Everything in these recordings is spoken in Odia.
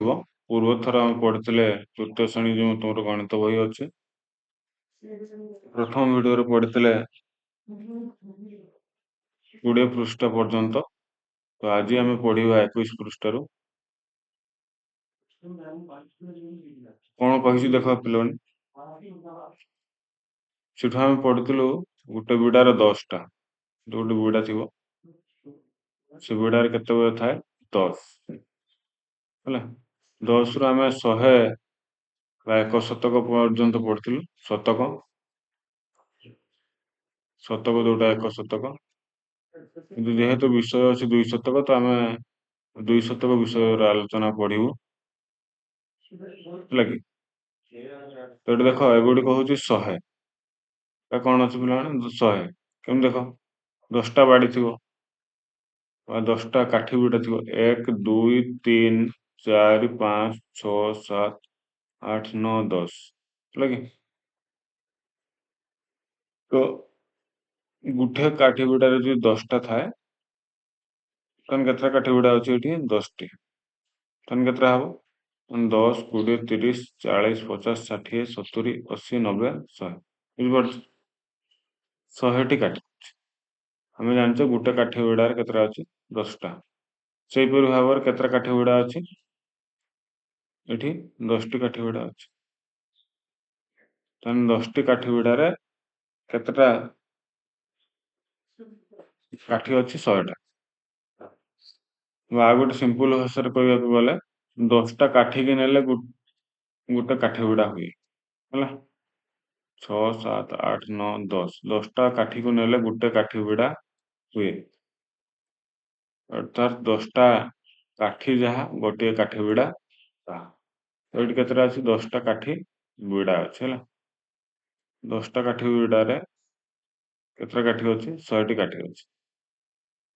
पूर्व थर आम पढ़ते तृतीय श्रेणी जो तुम गणित बही अच्छे प्रथम वीडियो पढ़ते 20 पृष्ठ पर्यंत। तो आज आम पढ़ा 21 पृष्ठ रु कौन कही देख पे से आम पढ़लु गोटे विड़ार 10टा जो गोटे विड़ा थी से विड़ार केते थाए 10 है 10 रु आम 100 एक शतक पर्यंत पढ़लु शतक शतक जोटा एक शतक कि जेहेतु विषय अच्छे 2 शतक तो आम 2 शतक विषय आलोचना पढ़ू है कि तो ये देख एगुड़ी हूँ 100 कौन अच्छे पे 100 कमी देख 10टा बाड़ी थी 10टा काठी बिटा थी 1 2 3 4 5 6 7 8 9 10 है कि तो गुठे काठी बिटार जो 10टा थाए तन केतरा काठी बिटा अच्छे ये 10टी तन केतरा हम 10 20 30 40 50 60 70 80 90 100 बुझ 100टी काठी आम जाने गोटे काठी बिड़ार केतरा अच्छी 10टा से भाव केतरा काठी बिड़ा अच्छी ये 10टी काठी बिड़ा अच्छी 10टी काठी बिड़ार केतटा काठी अच्छी 100टा आ गोटे सिंपल भाषा कहवा गले 10टा काठी की नेले गोटे काठी बिड़ा हुए है 6 7 8 9 10 10टा काठी को नेले गोटे काठी बिड़ा हुए अर्थात 10टा काठी जहाँ गोटे काठी बिड़ा तो ये केतरा अच्छी 10टा काठी बिड़ा अच्छे है 10टा काठी बिड़ारे केतरा काठी अच्छी 100टी काठी अच्छी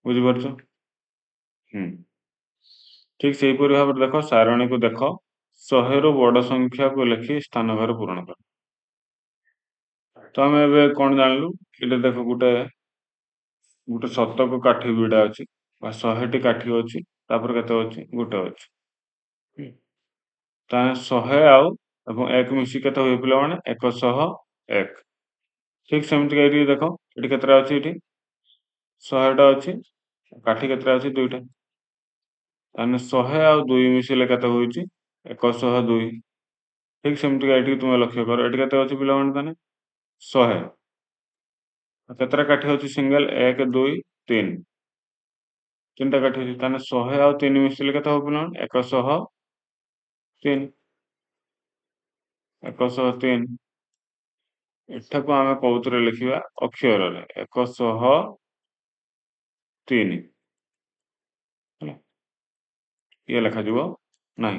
बुझीपार ठीक से भाव देख सारणी को देख 100 रु बड़ संख्या को लिखि स्थान घर पूरण कर तो आम ए कौन जानलु ये देख गोटे गोटे शतक काठी बिड़ा अच्छी 100टी काठी अच्छी तापर केते अच्छी गोटे अच्छी 100 आउ एक मिसी केते हुए पिला माने 101 ठीक सेमती देख ये केतरा अच्छी ये 100टा अच्छी काठी केतरा अच्छी 2टा 100 आउ 2 मिसिले केते होउची 102 ठीक सेमती ये तुम लक्ष्य कर ये केते अच्छी पिला माने 100 केतरा काठी अच्छी सिंगल 1 2 3 तीनटा काठी अच्छी 100 आउ 3 मिसिले केते हो पिला 103 103 एठाकू आम कौतरे लिखा अक्षर 103 ये लिखा ना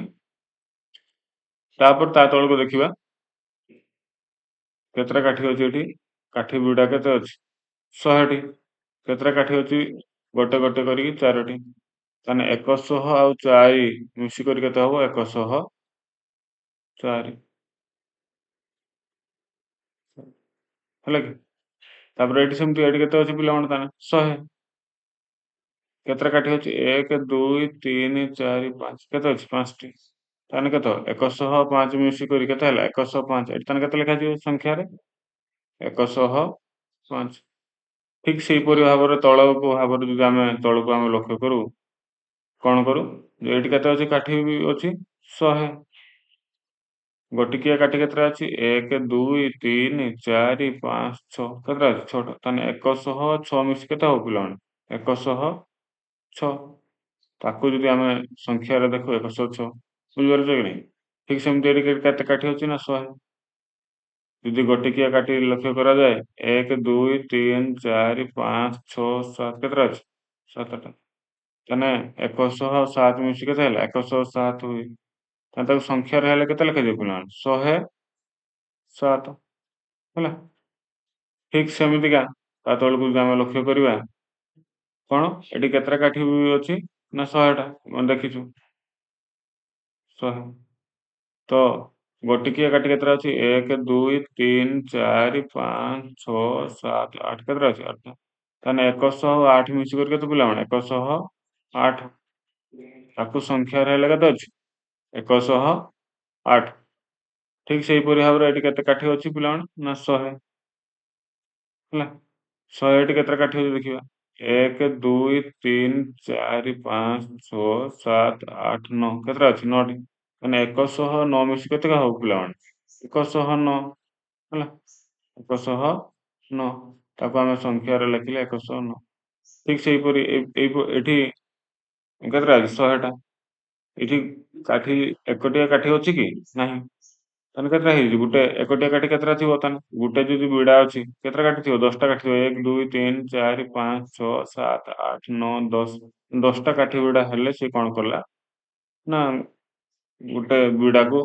तापर ता तल को देखा केतरा काठी अच्छी ये काठी बिड़ा केते अच्छी 100टी केतरा काठी अच्छी गोटे गोटे करके 4टी 100 आउ 4 मिसिक केते हम 104 है कि तापर ये सेमती ये केते अच्छी पिला 100 केतरा काठी अच्छी 1 2 3 4 5 केते अच्छी 5टी ताने केते 105 मिसिक केते हला 105 एटी ताने केते लिखा जिवो संख्या रे 105 ठीक से भाव तल को भाव जो आम तल को आम लक्ष्य करू कौन करू ये केते अच्छी काठी अच्छी 100 गोटिकिया काठी केतरा अच्छी 1 2 3 4 5 6 केतरा अच्छी 6टा ताने 106 मिसी केते हो पिला 106 ताकू जदि आम संख्या देखो 106 बुझिपार कि नहीं ठीक सेमती केते काठी अच्छी ना 100 यदि गोटिकिया काठी लक्ष्य करा जाए 1 2 3 4 5 6 7 केतरा अच्छी 7टा ताने 107 मिसी केते हला 107 हुए ताने संख्या हेले केते लिखा जाए पिला 107 है ठीक सेमती ता तल को आम लक्ष्य करवा कौन ये केतरा काठी अच्छी ना 100टा देखीचु 100 तो गोटिकिया काठी केतरा अच्छी 1 2 3 4 5 6 7 8 केतरा अच्छी 8टा ताने 108 मिसिक केते पिला 108 ताकू संख्या हेले केते अच्छी 108 ଠିକ୍ ସେହିପରି ଭାବରେ ଏଠି କେତେ କାଠି ଅଛି ପିଲାମାନେ? ନା 100 ହେଲା। 100 ଏଠି କେତେଟା କାଠି ଅଛି ଦେଖିବା। 1 2 3 4 5 6 7 8 9 କେତେଟା ଅଛି? 9ଟି। ମାନେ 109 ମିଶି କେତେଟା ହବ ପିଲାମାନେ? 109 ହେଲା। 109 ତାକୁ ଆମେ ସଂଖ୍ୟାରେ ଲେଖିଲେ 109। ଠିକ୍ ସେହିପରି ଏଠି କେତେଟା ଅଛି? 100ଟା। ଏଠି କାଠି ଏକଟିଆ କାଠି ଅଛି କି? ନାହିଁ। ତାହେଲେ କେତେଟା ହେଇଛି? ଗୋଟେ ଏକଟିଆ କାଠି କେତେଟା ଥିବ ତାହେଲେ? ଗୋଟେ ଯଦି ବିଡ଼ା ଅଛି କେତେଟା କାଠି ଥିବ? 10ଟା କାଠି ଥିବ। 1 2 3 4 5 6 7 8 9 10 10ଟା କାଠି ବିଡ଼ା ହେଲେ ସେ କ'ଣ କଲା ନା ଗୋଟେ ବିଡ଼ାକୁ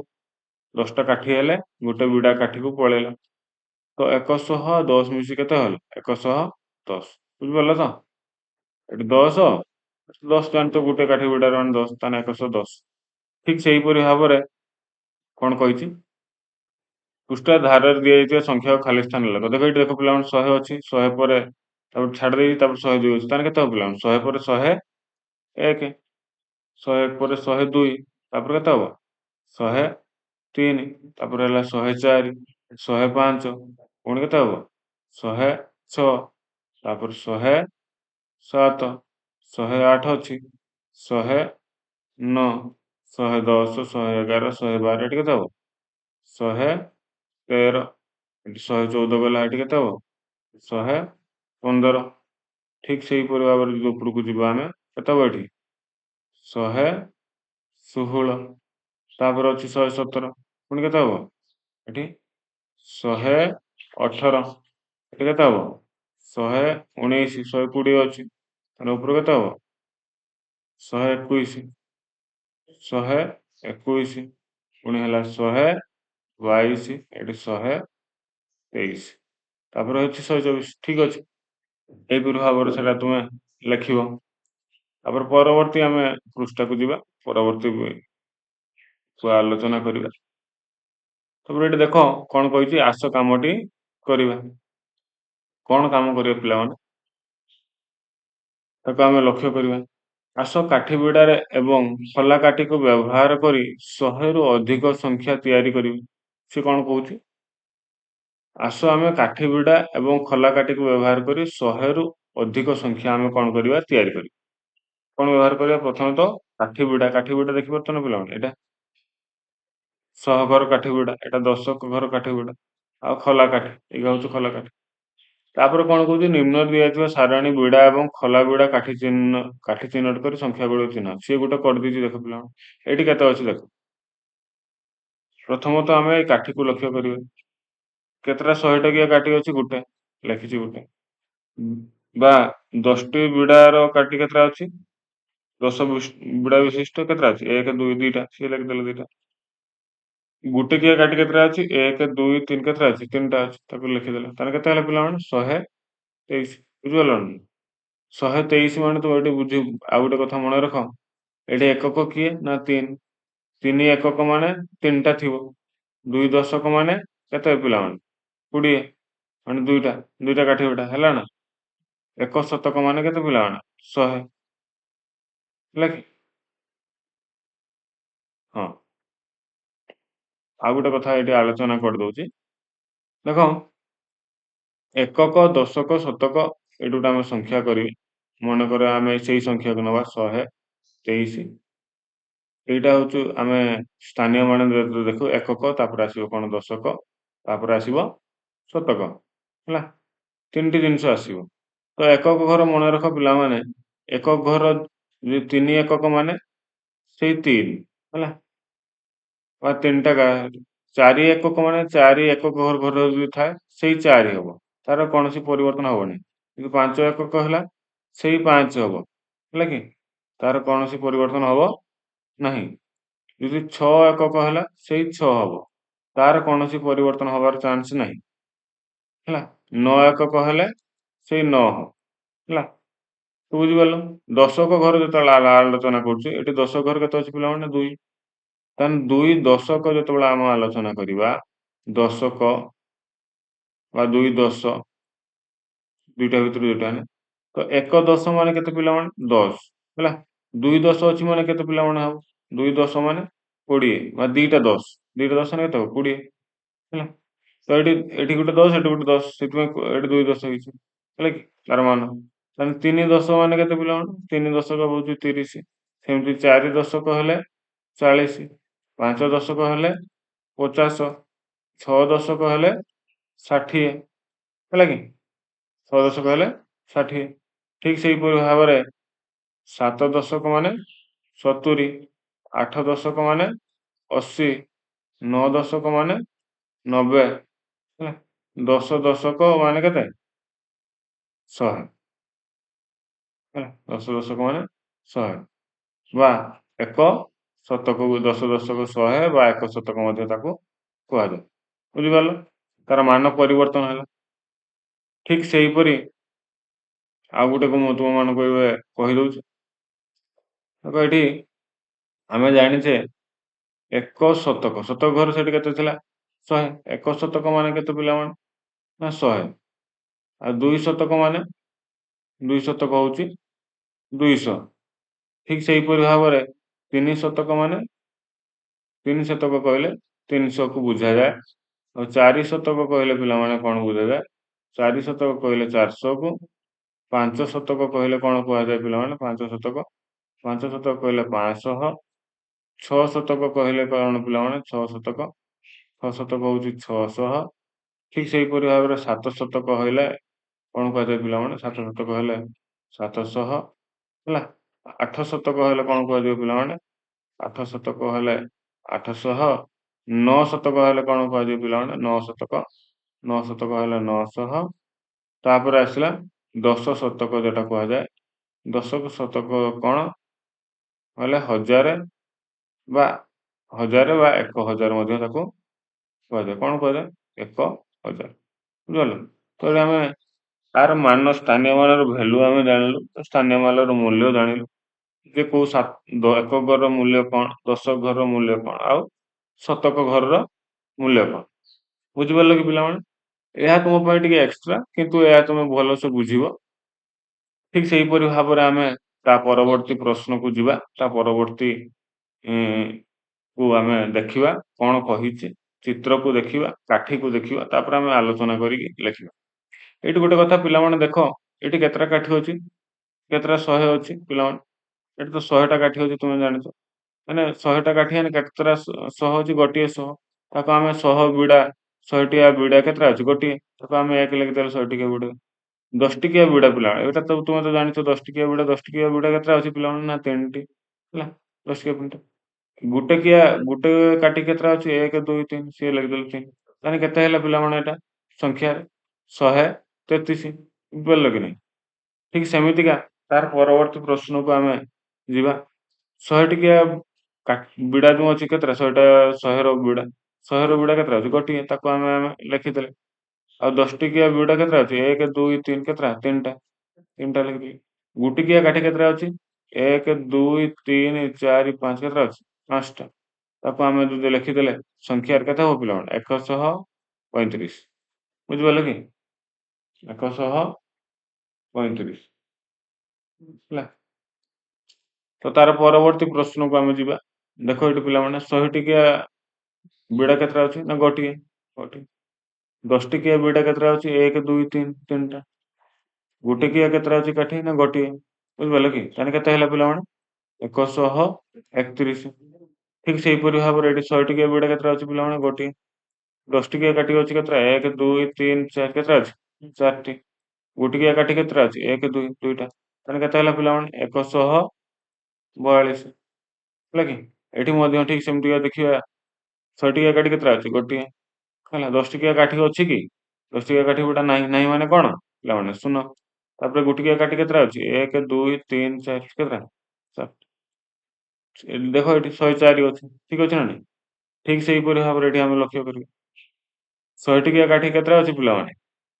10ଟା କାଠି ହେଲେ ଗୋଟେ ବିଡ଼ା କାଠିକୁ ପଳେଇଲା। ତ 110 ମିଶି କେତେ ହେଲା? 110 ବୁଝିପାରିଲ ତ? ଏଠି 10 ଜାଣିଛ ଗୋଟେ କାଠି ବିଡ଼ାର ମାନେ 10 ତାହେଲେ 110। ଠିକ୍ ସେହିପରି ଭାବରେ କ'ଣ କହିଛି? ପୃଷ୍ଠା ଧାରରେ ଦିଆଯାଇଥିବା ସଂଖ୍ୟାକୁ ଖାଲି ସ୍ଥାନରେ ଲେଖ। ଦେଖ ଏଇଠି ଦେଖ ପିଲାମାନେ 100 ଅଛି, 100 ପରେ ତାପରେ ଛାଡ଼ି ଦେଇଛି, ତାପରେ 102 ଅଛି। ତାହେଲେ କେତେ ହବ ପିଲାମାନେ? 100 ପରେ 101, 101 ପରେ 102, ତାପରେ କେତେ ହବ? 103, ତାପରେ ହେଲା 104, 105, ପୁଣି କେତେ ହବ? 106, ତାପରେ 107, 108 ଅଛି, 109, 110, 111, 112, ଏଠି କେତେ ହବ? 113, ଏଠି 114 ଗଲା, ଏଠି କେତେ ହବ? 115। ଠିକ୍ ସେହିପରି ଭାବରେ ଯଦି ଉପରକୁ ଯିବା ଆମେ କେତେ ହବ ଏଠି? 116, ତାପରେ ଅଛି 117, ପୁଣି କେତେ ହବ? ଏଠି 118, ଏଠି କେତେ ହବ? 119, 120 ଅଛି, ତାହେଲେ ଉପରୁ କେତେ ହବ? 121, 121, ପୁଣି ହେଲା 122, ଏଠି 123, ତାପରେ ଅଛି 124। ଠିକ୍ ଅଛି, ଏହିପରି ଭାବରେ ସେଟା ତୁମେ ଲେଖିବ। ତାପରେ ପରବର୍ତ୍ତୀ ଆମେ ପୃଷ୍ଠାକୁ ଯିବା, ପରବର୍ତ୍ତୀ ଆଲୋଚନା କରିବା। ତାପରେ ଏଠି ଦେଖ କ'ଣ କହିଛି? ଆସ କାମଟି କରିବା। କ'ଣ କାମ କରିବା ପିଲାମାନେ? ତାକୁ ଆମେ ଲକ୍ଷ୍ୟ କରିବା। ଆସ କାଠି ବିଡ଼ାରେ ଏବଂ ଖୋଲା କାଠିକୁ ବ୍ୟବହାର କରି 100ରୁ ଅଧିକ ସଂଖ୍ୟା ତିଆରି କରିବି। ସେ କ'ଣ କହୁଛି? ଆସ ଆମେ କାଠି ବିଡ଼ା ଏବଂ ଖୋଲା କାଠିକୁ ବ୍ୟବହାର କରି 100ରୁ ଅଧିକ ସଂଖ୍ୟା ଆମେ କ'ଣ କରିବା? ତିଆରି କରିବା। କ'ଣ ବ୍ୟବହାର କରିବା? ପ୍ରଥମେ ତ କାଠି ବିଡ଼ା ଦେଖିପାରୁଛ ନା ପିଲାମାନେ? ଏଇଟା 100 ଘର କାଠି ବିଡ଼ା, ଏଇଟା 10 ଘର କାଠି ବିଡ଼ା, ଆଉ ଖୋଲା କାଠି, ଏଇଟା ହେଉଛି ଖୋଲା କାଠି। ତାପରେ କ'ଣ କହୁଛି? ନିମ୍ନରେ ଦିଆଯାଇଥିବା ସାରଣୀ ବିଡ଼ା ଏବଂ ଖୋଲା ବିଡ଼ା କାଠି ଚିହ୍ନଟ କରି ସଂଖ୍ୟା ଗୁଡ଼ିକ ଚିହ୍ନ। ସିଏ ଗୋଟେ କରିଦେଇଛି ଦେଖ ପିଲାମାନେ। ଏଇଠି କେତେ ଅଛି ଦେଖ। ପ୍ରଥମତଃ ଆମେ ଏଇ କାଠିକୁ ଲକ୍ଷ୍ୟ କରିବା। କେତେଟା 100 ଟକିଆ କାଠି ଅଛି? ଗୋଟେ, ଲେଖିଛି ଗୋଟେ। ବା 10ଟି ବିଡ଼ାର କାଠି କେତେଟା ଅଛି? 10 ବିଡ଼ା ବିଶିଷ୍ଟ କେତେଟା ଅଛି? 1 2 2ଟା, ସିଏ ଲେଖିଦେଲେ 2ଟା। ଗୋଟିକିଆ କାଠି କେତେଟା ଅଛି? 1 2 3 କେତେଟା ଅଛି? 3ଟା ଅଛି, ତାକୁ ଲେଖିଦେଲେ। ତାହେଲେ କେତେ ହେଲା ପିଲାମାନେ? 123, ବୁଝିପାରିଲ ନା? 123 ମାନେ ତ ଏଠି ଆଉ ଗୋଟେ କଥା ମନେ ରଖ, ଏଠି ଏକକ କିଏ? ନା 3। 3 ଏକକ ମାନେ 3ଟା ଥିବ। 2 ଦଶକ ମାନେ କେତେ ପିଲାମାନେ? 20, ମାନେ 2ଟା କାଠି ବିଡ଼ା ହେଲା ନା? 1 ଶତକ ମାନେ କେତେ ପିଲାମାନେ? 100, ହେଲା କି? ହଁ, ଆଉ ଗୋଟେ କଥା ଏଠି ଆଲୋଚନା କରିଦଉଛି। ଦେଖ, ଏକକ, ଦଶକ, ଶତକ, ଏଇଠି ଗୋଟେ ଆମେ ସଂଖ୍ୟା କରିବି। ମନେକର ଆମେ ସେଇ ସଂଖ୍ୟାକୁ ନେବା 123। ଏଇଟା ହେଉଛି ଆମେ ସ୍ଥାନୀୟ ମାନ ଦେଖୁ ଏକକ, ତାପରେ ଆସିବ କ'ଣ? ଦଶକ, ତାପରେ ଆସିବ ଶତକ, ହେଲା? 3ଟି ଜିନିଷ ଆସିବ। ତ ଏକକ ଘର ମନେ ରଖ ପିଲାମାନେ, ଏକକ ଘର 3 ଏକକ ମାନେ ସେଇ 3, ହେଲା? ବା 3ଟା 4 ଏକକ ମାନେ 4 ଏକକ ଘର ଯଦି ଥାଏ ସେଇ 4 ହବ, ତାର କୌଣସି ପରିବର୍ତ୍ତନ ହବନି। କିନ୍ତୁ 5 ଏକକ ହେଲା ସେଇ 5 ହବ, ହେଲା କି? ତାର କୌଣସି ପରିବର୍ତ୍ତନ ହବ ନାହିଁ। ଯଦି 6 ଏକକ ହେଲା ସେଇ 6 ହବ, ତାର କୌଣସି ପରିବର୍ତ୍ତନ ହବାର ଚାନ୍ସ ନାହିଁ, ହେଲା? 9 ଏକକ ହେଲେ ସେଇ 9 ହବ, ହେଲା? ବୁଝିପାରିଲ? ଦଶକ ଘର ଯେତେବେଳେ ଆଲୋଚନା କରୁଛି, ଏଠି ଦଶକ ଘର କେତେ ଅଛି ପିଲାମାନେ? 2। ତାହେଲେ 2 ଦଶକ ଯେତେବେଳେ ଆମେ ଆଲୋଚନା କରିବା, ଦଶକ ବା 2 10, 2ଟା ଭିତରୁ ଯୋଉଟା ନା, ତ 1 10 ମାନେ କେତେ ପିଲାମାନେ? 10, ହେଲା? 2 10 ଅଛି ମାନେ କେତେ ପିଲାମାନେ ହବ? 2 10 ମାନେ 20 ବା ଦିଟା 10 ମାନେ କେତେ ହବ 20 ହେଲା। ତ ଏଠି ଗୋଟେ 10 ଏଠି ଗୋଟେ 10 ସେଥିପାଇଁ ଏଠି 2 10 ହେଇଛି ହେଲା କି ତାର ମାନ। ତାହେଲେ 3 ଦଶକ ମାନେ କେତେ ପିଲାମାନେ 3 ଦଶକ ହଉଛି 30। ସେମିତି 4 ଦଶକ ହେଲେ 40, 5 ଦଶକ ହେଲେ 50, 6 ଦଶକ ହେଲେ 60 ହେଲା କି 6 ଦଶକ ହେଲେ 60। ଠିକ ସେଇପରି ଭାବରେ 7 ଦଶକ ମାନେ 70, 8 ଦଶକ ମାନେ 80, 9 ଦଶକ ମାନେ 90 ହେଲା। 10 ଦଶକ ମାନେ କେତେ 100 ହେଲା। 10 ଦଶକ ମାନେ 100 ବା 1 ଶତକକୁ 10 ଦଶକ 100 ବା 1 ଶତକ ମଧ୍ୟ ତାକୁ କୁହାଯାଏ। ବୁଝିପାରିଲ ତାର ମାନ ପରିବର୍ତ୍ତନ ହେଲା। ଠିକ ସେଇପରି ଆଉ ଗୋଟେ ମୁଁ ତୁମମାନଙ୍କୁ ଏବେ କହିଦଉଛି। ଦେଖ ଏଠି ଆମେ ଜାଣିଛେ 1 ଶତକ ଘର ସେଠି କେତେ ଥିଲା 100। 1 ଶତକ ମାନେ କେତେ ପିଲାମାନେ ନା 100। ଆଉ 2 ଶତକ ମାନେ 2 ଶତକ ହଉଛି 200। ଠିକ ସେଇପରି ଭାବରେ 3 ଶତକ ମାନେ 3 ଶତକ କହିଲେ 300କୁ ବୁଝାଯାଏ। ଆଉ 4 ଶତକ କହିଲେ ପିଲାମାନେ କଣ ବୁଝାଯାଏ 4 ଶତକ କହିଲେ 400କୁ। 5 ଶତକ କହିଲେ କଣ କୁହାଯାଏ ପିଲାମାନେ 5 ଶତକ। 5 ଶତକ କହିଲେ 500। 6 ଶତକ କହିଲେ କଣ ପିଲାମାନେ 6 ଶତକ। 6 ଶତକ ହଉଛି 600। ଠିକ ସେଇପରି ଭାବରେ 7 ଶତକ ହେଲେ କଣ କୁହାଯାଏ ପିଲାମାନେ 7 ଶତକ ହେଲେ 700 ହେଲା। 8 ଶତକ ହେଲେ କଣ କୁହାଯିବ ପିଲାମାନେ 8 ଶତକ ହେଲେ 800। 9 ଶତକ ହେଲେ କଣ କୁହାଯିବ ପିଲାମାନେ 9 ଶତକ। 9 ଶତକ ହେଲେ 900। ତାପରେ ଆସିଲା 10 ଶତକ ଯୋଉଟା କୁହାଯାଏ। 10 ଶତକ କଣ ହେଲେ 1000 ବା 1000 ବା 1000 ମଧ୍ୟ ତାକୁ କୁହାଯାଏ। କଣ କୁହାଯାଏ 1000 ବୁଝିପାରିଲ। ତ ଏଠି ଆମେ ତାର ମାନ ସ୍ଥାନୀୟ ମାନର ଭ୍ୟାଲୁ ଆମେ ଜାଣିଲୁ। ସ୍ଥାନୀୟ ମାନର ମୂଲ୍ୟ ଜାଣିଲୁ ଯେ କୋଉ 1 ଘରର ମୂଲ୍ୟ କଣ 10 ଘରର ମୂଲ୍ୟ କଣ ଆଉ ଶତକ ଘରର ମୂଲ୍ୟ କଣ ବୁଝିପାରିଲ କି ପିଲାମାନେ। ଏହା ତୁମ ପାଇଁ ଟିକେ ଏକ୍ସଟ୍ରା କିନ୍ତୁ ଏହା ତୁମେ ଭଲସେ ବୁଝିବ। ଠିକ ସେଇପରି ଭାବରେ ଆମେ ତା ପରବର୍ତ୍ତୀ ପ୍ରଶ୍ନକୁ ଯିବା। ତା ପରବର୍ତ୍ତୀ କୁ ଆମେ ଦେଖିବା କଣ କହିଛି। ଚିତ୍ରକୁ ଦେଖିବା କାଠିକୁ ଦେଖିବା ତାପରେ ଆମେ ଆଲୋଚନା କରିକି ଲେଖିବା। ଏଇଠି ଗୋଟେ କଥା ପିଲାମାନେ ଦେଖ ଏଠି କେତେଟା କାଠି ଅଛି କେତେଟା 100 ଅଛି ପିଲାମାନେ। ଏଠି ତ 100ଟା କାଠି ଅଛି ତୁମେ ଜାଣିଛ। ମାନେ 100ଟା କାଠି ମାନେ କେତେଟା 100 ଅଛି ଗୋଟିଏ 100। ତାକୁ ଆମେ 100 ବିଡା 100ଟିଆ ବିଡା କେତେଟା ଅଛି ଗୋଟିଏ। ତାକୁ ଆମେ 1 ଲେଖିଦେଲେ 100 ଟିକିଆ ବିଡା। 10 ଟିକିଆ ବିଡା ପିଲାମାନେ ଏଇଟା ତ ତୁମେ ତ ଜାଣିଛ 10 ଟିକିଆ ବିଡା 10 ଟିକିଆ ବିଡା କେତେଟା ଅଛି ପିଲାମାନେ ନା 3ଟି ହେଲା। 10 ଟିକିଆ 3ଟା। ଗୋଟେ କାଠି କେତେଟା ଅଛି 1 2 3 ସିଏ ଲେଖିଦେଲେ 3। ତାହେଲେ କେତେ ହେଲା ପିଲାମାନେ ଏଟା ସଂଖ୍ୟାରେ 133 ବୁଝିପାରିଲ କି ନାହିଁ। ଠିକ ସେମିତିକା ତାର ପରବର୍ତ୍ତୀ ପ୍ରଶ୍ନକୁ ଆମେ ଯିବା। 100 ଟିକିଆ ବିଡା ଯୋଉ ଅଛି କେତେଟା 100ଟା 100ର ବିଡା 100ର ବିଡା କେତେଟା ଅଛି ଗୋଟିଏ ତାକୁ ଆମେ ଲେଖିଦେଲେ। ଆଉ 10 ଟିକିଆ ବିଡା କେତେଟା ଅଛି 1 2 3 କେତେଟା 3ଟା ଲେଖିଦେଲେ। ଗୋଟିକିଆ କାଠି କେତେଟା ଅଛି 1 2 3 4 5 କେତେଟା ଅଛି 5ଟା। ତାକୁ ଆମେ ଯଦି ଲେଖିଦେଲେ ସଂଖ୍ୟାରେ କେତେ ହବ ପିଲାମାନେ 135 ବୁଝିପାରିଲ କି 135 ହେଲା। ତ ତାର ପରବର୍ତ୍ତୀ ପ୍ରଶ୍ନକୁ ଆମେ ଯିବା। ଦେଖ ଏଠି ପିଲାମାନେ 100 ଟିକିଆ ବିଡା କେତେଟା ଅଛି ନା ଗୋଟିଏ। 10 ଟିକିଆ ବିଡା କେତେଟା ଅଛି 1 2 3 3ଟା। ଗୋଟିକିଆ କେତେଟା ଅଛି କାଠି ନା ଗୋଟିଏ ବୁଝିପାରିଲ କି। ତାହେଲେ କେତେ ହେଲା ପିଲାମାନେ 131। ଠିକ ସେଇପରି ଭାବରେ ଏଠି 100 ଟିକିଆ ବିଡା କେତେଟା ଅଛି ପିଲାମାନେ ଗୋଟିଏ। 10 ଟିକିଆ କାଠି ଅଛି କେତେଟା 1 2 3 4 କେତେଟା ଅଛି 4ଟି। ଗୋଟିକିଆ କାଠି କେତେଟା ଅଛି 1 2 2ଟା। ତାହେଲେ କେତେ ହେଲା ପିଲାମାନେ 142 ହେଲା କି। ଏଠି ମଧ୍ୟ ଠିକ ସେମିତିକା ଦେଖିବା 100 ଟିକିଆ କାଠି କେତେଟା ଅଛି ଗୋଟିଏ ହେଲା। 10 ଟିକିଆ କାଠି ଅଛି କି 10 ଟିକିଆ କାଠି ଗୋଟା ନାହିଁ ମାନେ କଣ ପିଲାମାନେ ଶୂନ। ତାପରେ ଗୋଟିକିଆ କାଠି କେତେଟା ଅଛି 1 2 3 4 କେତେଟା 4। ଦେଖ ଏଠି 104 ଅଛି ଠିକ ଅଛି ନା ନାଇଁ। ଠିକ ସେଇପରି ଭାବରେ ଏଠି ଆମେ ଲକ୍ଷ୍ୟ କରିବୁ 100 ଟିକିଆ କାଠି କେତେଟା ଅଛି ପିଲାମାନେ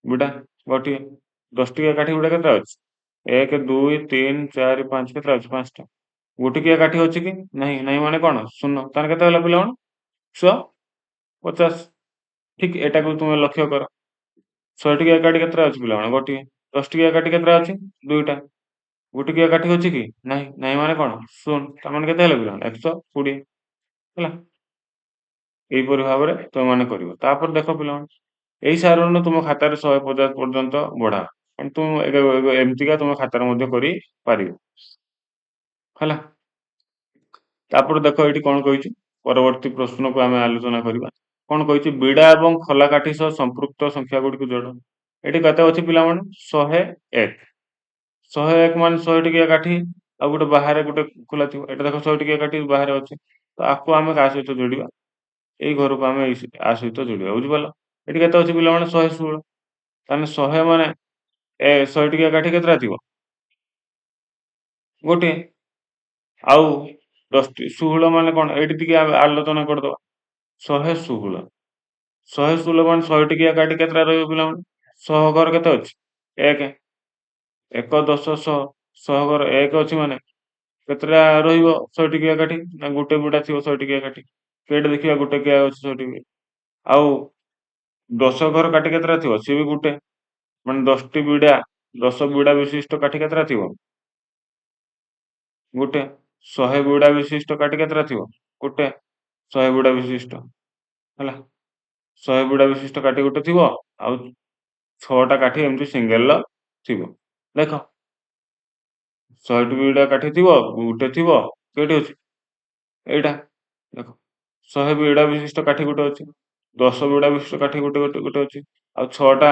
ବିଡା ଗୋଟିଏ। 10 ଟିକିଆ କାଠି ଗୁଡା କେତେଟା ଅଛି 1 2 3 4 5 କେତେଟା ଅଛି 5ଟା। ଗୋଟିକିଆ କାଠି ଅଛି କି ନାହିଁ ମାନେ କଣ ଶୂନ। ତାହେଲେ କେତେ ହେଲା ପିଲାମାନେ 150। ଠିକ ଏଟାକୁ ତୁମେ ଲକ୍ଷ୍ୟ କର 100 ଟିକିଆ କାଠି କେତେଟା ଅଛି ପିଲାମାନେ ଗୋଟିଏ। 10 ଟିକିଆ କାଠି କେତେଟା ଅଛି 2ଟା। ଗୋଟିକିଆ କାଠି ଅଛି କି ନାହିଁ ମାନେ କଣ ଶୂନ। ତାମାନେ କେତେ ହେଲା ପିଲାମାନେ 120। ହେଲା। ଏହିପରି ଭାବରେ ତୁମେମାନେ କରିବ। ତାପରେ ଦେଖ ପିଲାମାନେ ଏଇ ସାରଣୀରୁ ତୁମ ଖାତାରେ 150 ପର୍ଯ୍ୟନ୍ତ ବଢାଅ। ମାନେ ତୁମେ ଏମିତିକା ତୁମ ଖାତାରେ ମଧ୍ୟ କରିପାରିବ। ହେଲା। ତାପରେ ଦେଖ ଏଇଠି କଣ କହିଛି, ପରବର୍ତ୍ତୀ ପ୍ରଶ୍ନକୁ ଆମେ ଆଲୋଚନା କରିବା। କଣ କହିଛି, ବିଡା ଏବଂ ଖୋଲା କାଠି ସହ ସମ୍ପୃକ୍ତ ସଂଖ୍ୟା ଗୁଡ଼ିକୁ ଯୋଡ଼। ଏଠି କେତେ ଅଛି ପିଲାମାନେ? 101। 101 ମାନେ 100 ଟିକିଆ କାଠି ଆଉ ଗୋଟେ ବାହାରେ ଗୋଟେ ଖୋଲା ଥିବ। ଏଟା ଦେଖ 100 ଟିକିଆ କାଠି ବାହାରେ ଅଛି, ତ ଆକୁ ଆମେ କାହା ସହିତ ଯୋଡ଼ିବା? ଏଇ ଘରକୁ ଆମେ ଆ ସହିତ ଯୋଡ଼ିବା। ବୁଝିପାରିଲ? ଏଠି କେତେ ଅଛି ପିଲାମାନେ? 116। ତାହେଲେ 100 ମାନେ 100 ଟିକିଆ କାଠି କେତେଟା ଥିବ? ଗୋଟିଏ। ଆଉ 16 ମାନେ କଣ? ଏଇଠି ଟିକେ ଆଲୋଚନା କରିଦବା। 116 ମାନେ 100 ଟିକିଆ କାଠି କେତେଟା ରହିବ ପିଲାମାନେ? 100 ଘର କେତେ ଅଛି? 1। 1 10 100। 100 ଘର 1 ଅଛି ମାନେ କେତେଟା ରହିବ 100 ଟିକିଆ କାଠି? ନା ଗୋଟେ ବିଡା ଥିବ 100 ଟିକିଆ କାଠି। କେଇଟା ଦେଖିବା ଗୋଟେ କିଆ ଅଛି 100 ଟିକିଆ। ଆଉ 10 ଘର କାଠି କେତେଟା ଥିବ? ସିଏ ବି ଗୋଟେ। ମାନେ 10ଟି ବିଡା, 10 ବିଡା ବିଶିଷ୍ଟ କାଠି କେତେଟା ଥିବ? ଗୋଟେ। 100 ବିଡା ବିଶିଷ୍ଟ କାଠି କେତେଟା ଥିବ? ଗୋଟେ। 100 ବିଡା ବିଶିଷ୍ଟ। ହେଲା। 100 ବିଡା ବିଶିଷ୍ଟ କାଠି ଗୋଟେ ଥିବ, ଆଉ 6ଟା କାଠି ଏମିତି ସିଙ୍ଗଲ ଥିବ। ଦେଖ 100ଟି ବିଡା କାଠି ଥିବ, ଗୋଟେ ଥିବ, କେଇଟି ଅଛି? ଏଇଟା। ଦେଖ 100 ବିଡା ବିଶିଷ୍ଟ କାଠି ଗୋଟେ ଅଛି, 10 ବିଡା ବିଶିଷ୍ଟ କାଠି ଗୋଟେ ଅଛି, ଆଉ 6ଟା